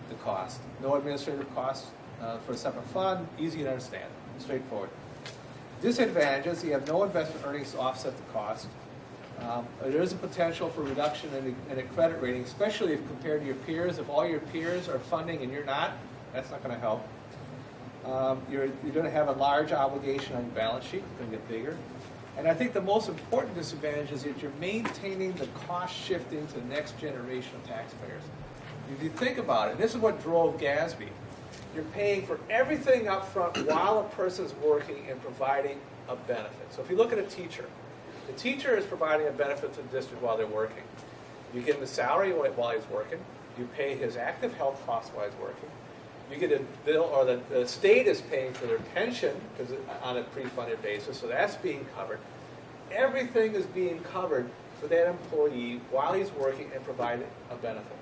the cost. No administrative costs for a separate fund, easy to understand, straightforward. Disadvantages, you have no investment earnings to offset the cost. There is a potential for reduction in a credit rating, especially if compared to your peers. If all your peers are funding and you're not, that's not going to help. You're going to have a large obligation on your balance sheet. It's going to get bigger. And I think the most important disadvantage is that you're maintaining the cost shifting to the next generation of taxpayers. If you think about it, this is what drove GASB. You're paying for everything up front while a person's working and providing a benefit. So if you look at a teacher, the teacher is providing a benefit to the district while they're working. You give him a salary while he's working. You pay his active health costs while he's working. You get a bill, or the state is paying for their pension because on a pre-funded basis, so that's being covered. Everything is being covered for that employee while he's working and providing a benefit,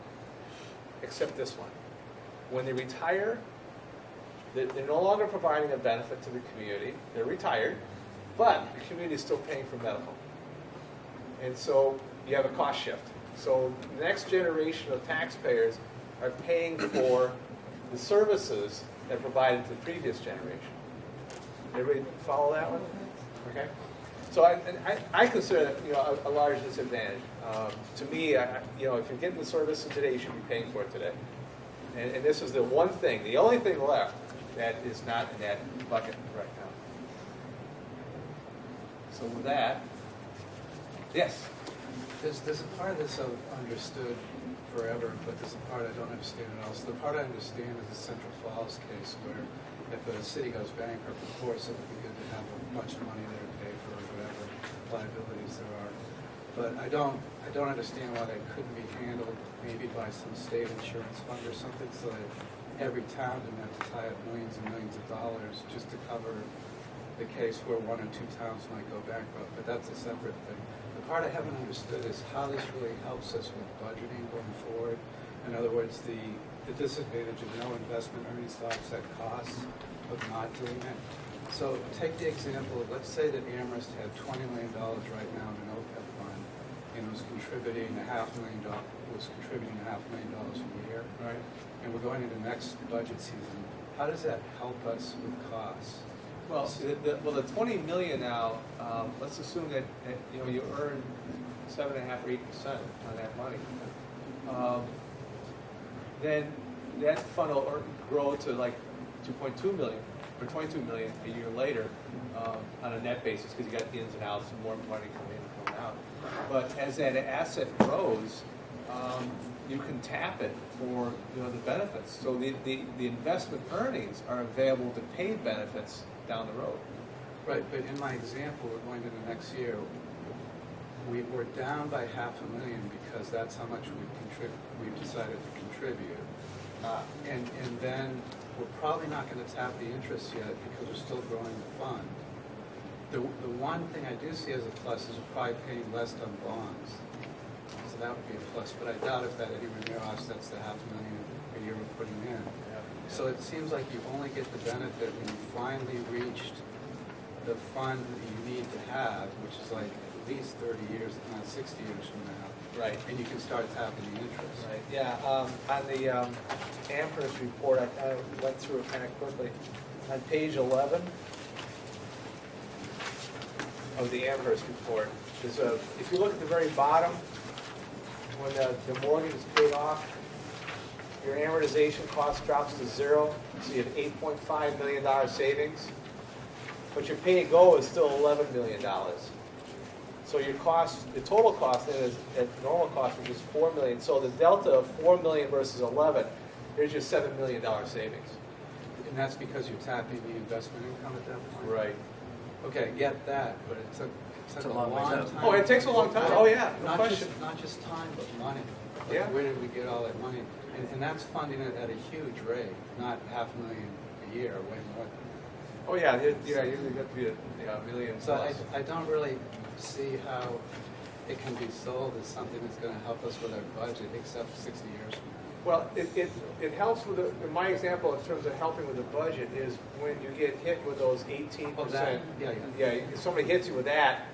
except this one. When they retire, they're no longer providing a benefit to the community. They're retired, but the community is still paying for medical. And so you have a cost shift. So the next generation of taxpayers are paying for the services that provided to the previous generation. Everybody follow that one? Okay. So I consider that a large disadvantage. To me, if you're getting the services today, you should be paying for it today. And this is the one thing, the only thing left that is not in that bucket right now. So with that, yes.
There's a part of this I've understood forever, but there's a part I don't understand at all. So the part I understand is the Central Falls case, where if a city goes bankrupt, of course it would be good to have a bunch of money there to pay for whatever liabilities there are. But I don't understand why that couldn't be handled maybe by some state insurance fund or something, so that every town didn't have to tie up millions and millions of dollars just to cover the case where one or two towns might go bankrupt. But that's a separate thing. The part I haven't understood is how this really helps us with budgeting going forward. In other words, the disadvantage of no investment earnings to offset costs of not doing it. So take the example of, let's say that Amherst had $20 million right now in an OPEB fund and was contributing $500,000 a year.
Right.
And we're going into the next budget season. How does that help us with costs?
Well, the 20 million now. Let's assume that you earn 7.5 or 8% on that money. Then that fund will grow to like 2.2 million or 22 million a year later on a net basis, because you got the ins and outs and more money coming in and coming out. But as that asset grows, you can tap it for the benefits. So the investment earnings are available to pay benefits down the road.
Right, but in my example, we're going to the next year, we're down by $500,000 because that's how much we've decided to contribute. And then we're probably not going to tap the interest yet because we're still growing the fund. The one thing I do see as a plus is we're probably paying less on bonds. So that would be a plus, but I doubt if that anywhere near offsets the $500,000 a year we're putting in. So it seems like you only get the benefit when you finally reached the fund that you need to have, which is like at least 30 years, if not 60 years from now.
Right.
And you can start tapping the interest.
Right. Yeah. On the Amherst report, I kind of went through it kind of quickly. On page 11 of the Amherst report, if you look at the very bottom, when the mortgage is paid off, your amortization cost drops to zero, so you have $8.5 million savings. But your pay and go is still $11 million. So your cost, the total cost then is at normal cost, which is $4 million. So the delta of $4 million versus 11, there's your $7 million savings.
And that's because you're tapping the investment income at that point?
Right.
Okay, I get that, but it took a long time.
Oh, it takes a long time. Oh, yeah, no question.
Not just time, but money. Like,
Yeah.
where did we get all that money? And that's funding it at a huge rate, not $500,000 a year, way more.
Oh, yeah, usually got to be a million
So
plus.
I don't really see how it can be sold as something that's going to help us with our budget, except 60 years from now.
Well, it helps with in my example in terms of helping with the budget is when you get hit with those 18%.
Oh, that? Yeah.
If somebody hits you with that,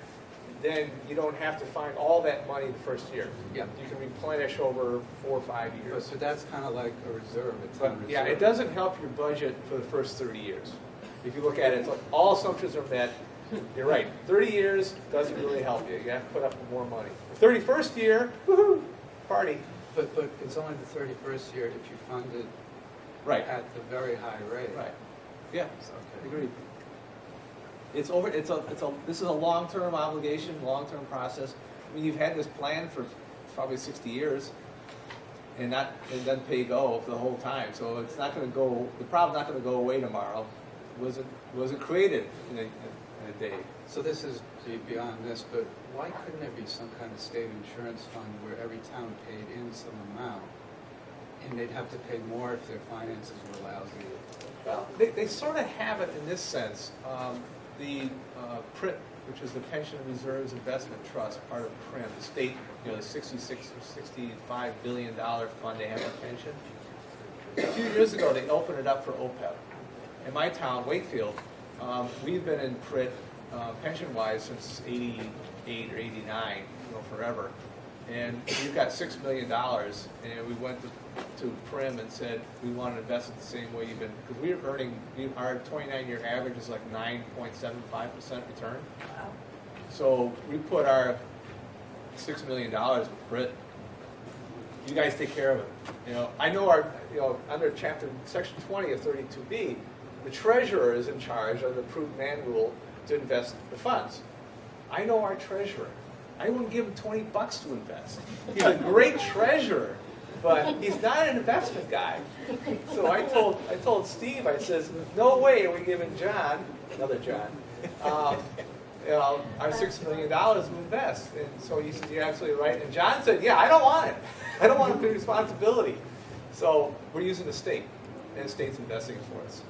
then you don't have to find all that money the first year.
Yeah.
You can replenish over 4 or 5 years.
So that's kind of like a reserve. It's
But
on reserve.
yeah, it doesn't help your budget for the first 30 years. If you look at it, it's like all assumptions are met. You're right. 30 years doesn't really help you. You have to put up more money. The 31st year, woohoo, party.
But it's only the 31st year if you fund it
Right.
at the very high rate.
Right. Yeah.
Okay.
Agreed. It's over. This is a long-term obligation, long-term process. I mean, you've had this plan for probably 60 years, and then pay go for the whole time. So it's not going to go. The problem's not going to go away tomorrow. It wasn't created in a day.
So this is beyond this, but why couldn't there be some kind of state insurance fund where every town paid in some amount, and they'd have to pay more if their finances were lousy?
Well, they sort of have it in this sense. The PRIT, which is the Pension Reserves Investment Trust, part of PRIM, the state, the $66 or $65 billion fund they have for pension. A few years ago, they opened it up for OPEB. In my town, Wakefield, we've been in PRIT pension-wise since '88 or '89, forever. And we've got $6 million, and we went to PRIM and said we want to invest it the same way you've been, because we're earning, our 29-year average is like 9.75% return. So we put our $6 million with PRIT. You guys take care of it. I know under Section 20 of 32B, the treasurer is in charge of the approved man rule to invest the funds. I know our treasurer. I wouldn't give him $20 to invest. He's a great treasurer, but he's not an investment guy. So I told Steve, I says, no way are we giving John, another John, our $6 million to invest. And so he said, you're absolutely right. And John said, yeah, I don't want it. I don't want to be responsibility. So we're using the state, and the state's investing it for us.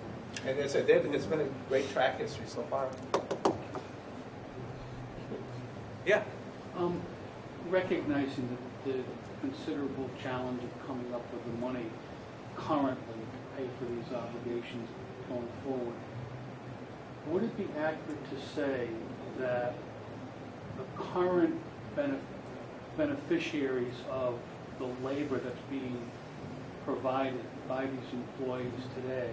And as I said, it's been a great track history so far. Yeah.
Recognizing the considerable challenge of coming up with the money currently to pay for these obligations going forward, would it be accurate to say that the current beneficiaries of the labor that's being provided by these employees today,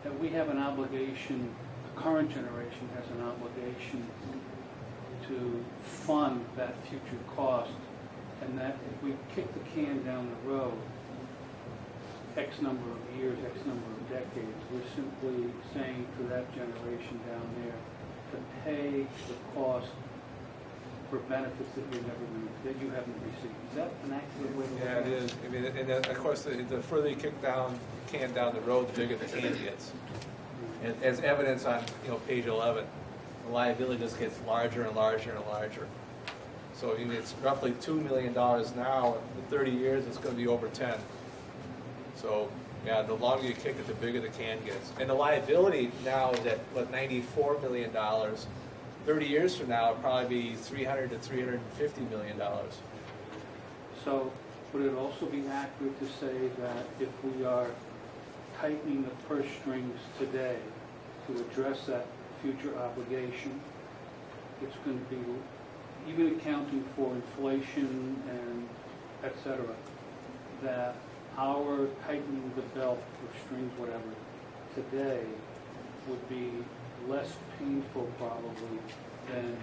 that we have an obligation, the current generation has an obligation to fund that future cost, and that if we kick the can down the road X number of years, X number of decades, we're simply saying to that generation down there to pay the cost for benefits that you haven't received. Is that an accurate way to look
Yeah,
at
it is. I mean, and of course, the further you kick the can down the road, the bigger the can gets. And as evidence on page 11, the liability just gets larger and larger and larger. So it's roughly $2 million now. In 30 years, it's going to be over 10. So yeah, the longer you kick it, the bigger the can gets. And the liability now is at $94 million. 30 years from now, it'll probably be $300 to $350 million.
So would it also be accurate to say that if we are tightening the purse strings today to address that future obligation, it's going to be, even accounting for inflation and et cetera, that our tightening the belt or strings, whatever, today would be less painful probably than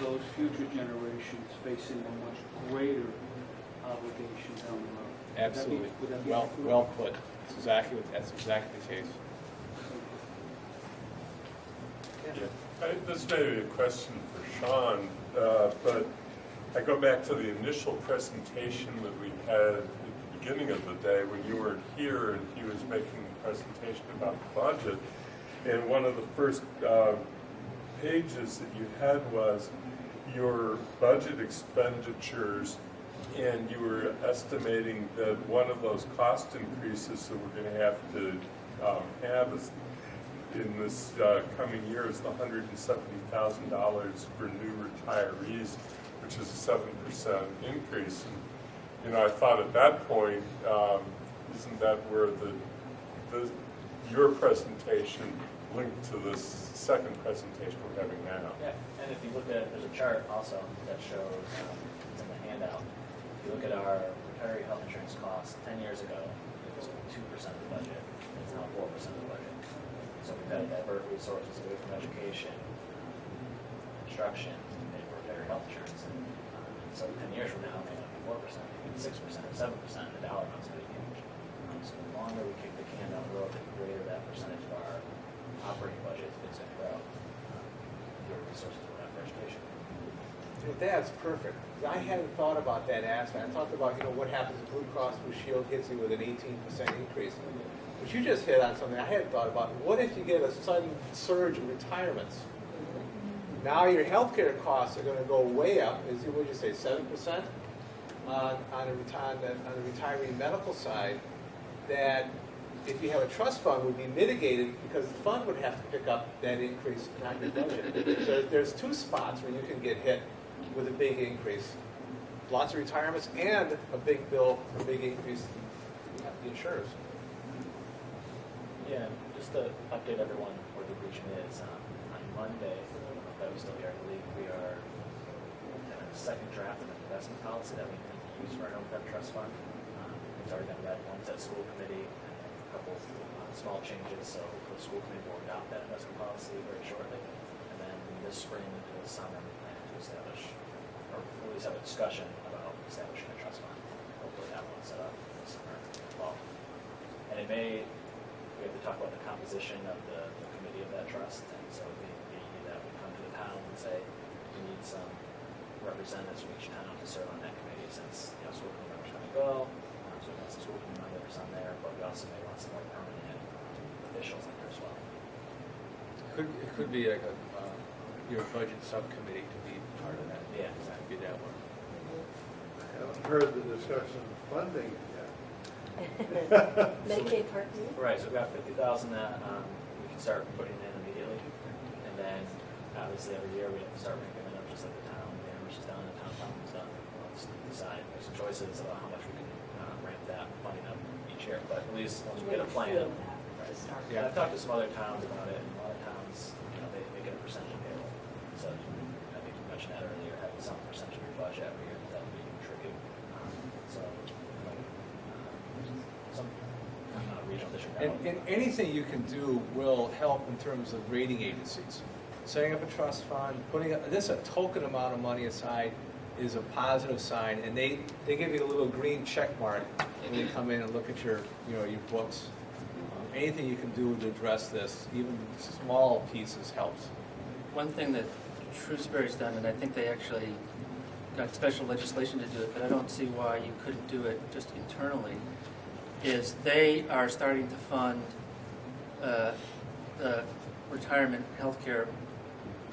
those future generations facing a much greater obligation down the road.
Absolutely.
Would that be
Well
accurate?
put. That's exactly the case.
This may be a question for Sean, but I go back to the initial presentation that we had at the beginning of the day when you weren't here and he was making the presentation about the budget. And one of the first pages that you had was your budget expenditures, and you were estimating that one of those cost increases that we're going to have is in this coming year is the $170,000 for new retirees, which is a 7% increase. And I thought at that point, isn't that where your presentation linked to this second presentation we're having now?
Yeah, and if you look at, there's a chart also that shows, it's in the handout. If you look at our retiree health insurance costs 10 years ago, it was 2% of the budget. It's now 4% of the budget. So So we've had to divert resources away from education, construction, and repair health insurance. And so 10 years from now, it may not be 4%, maybe 6% or 7%, the dollar amount's going to change. So the longer we kick the can down the road, the greater that percentage of our operating budget is going to grow. Fewer resources we'll have for education.
That's perfect. I hadn't thought about that aspect. I talked about, what happens if Blue Cross Blue Shield hits you with an 18% increase. But you just hit on something I hadn't thought about. What if you get a sudden surge in retirements? Now your healthcare costs are going to go way up. What would you say, 7% on the retiree medical side? That if you have a trust fund would be mitigated because the fund would have to pick up that increase, not your budget. So there's two spots where you can get hit with a big increase. Lots of retirements and a big bill, a big increase in the insurers.
Yeah, just to update everyone where the region is, on Monday, that was still here, I believe we are in a second draft of an investment policy that we can use for an OPEB trust fund. It's already been read once at school committee, and a couple of small changes, so the school committee will adopt that investment policy very shortly. And then this spring into the summer, we plan to establish, or at least have a discussion about establishing a trust fund. Hopefully that one's set up this summer as well. And we have to talk about the composition of the committee of that trust, and so it may be that we come to the town and say, we need some representatives from each town to serve on that committee, since school committee members are going to go, so we want some school committee members on there, but we also may want some more permanent officials on there as well.
It could be like your budget subcommittee to be part of that.
Yeah, exactly.
Be that one.
I haven't heard the discussion of funding yet.
Medicaid Part D?
Right, so we've got 50,000 that we can start putting in immediately, and then obviously every year we have to start ranking it up just like the town. Amherst is done, the town is done. We'll just decide. There's some choices about how much we can ramp that funding up each year, but at least once we get a plan.
To start.
Yeah, I've talked to some other towns about it, and a lot of towns, they get a percentage of payroll. So I think you mentioned that earlier, having some percentage of your budget every year that we contribute. Some regional district.
And anything you can do will help in terms of rating agencies. Setting up a trust fund, putting this a token amount of money aside is a positive sign, and they give you a little green check mark when they come in and look at your books. Anything you can do to address this, even small pieces, helps.
One thing that Shrewsbury's done, and I think they actually got special legislation to do it, but I don't see why you couldn't do it just internally, is they are starting to fund the retirement healthcare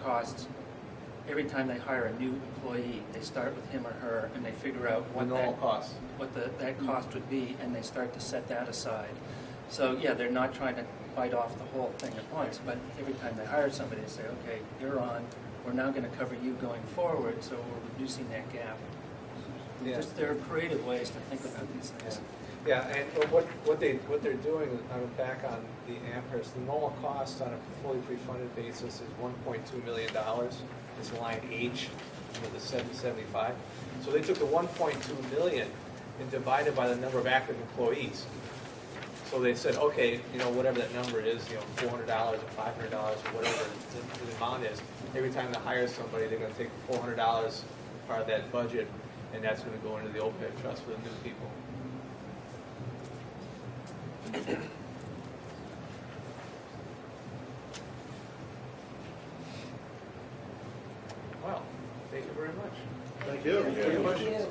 costs every time they hire a new employee. They start with him or her, and they figure out what that cost would be, and they start to set that aside. So yeah, they're not trying to bite off the whole thing at once, but every time they hire somebody, they say, okay, you're on, we're now going to cover you going forward, so we're reducing that gap.
Yeah.
There are creative ways to think about these things.
Yeah, and what they're doing, I'm back on the Amherst, the normal cost on a fully pre-funded basis is $1.2 million. It's line H with the 775. So they took the 1.2 million and divided by the number of active employees. So they said, okay, whatever that number is, $400 or $500 or whatever the amount is, every time they hire somebody, they're going to take $400 part of that budget, and that's going to go into the OPEB trust for the new people. Well, thank you very much.
Thank you.
Any questions?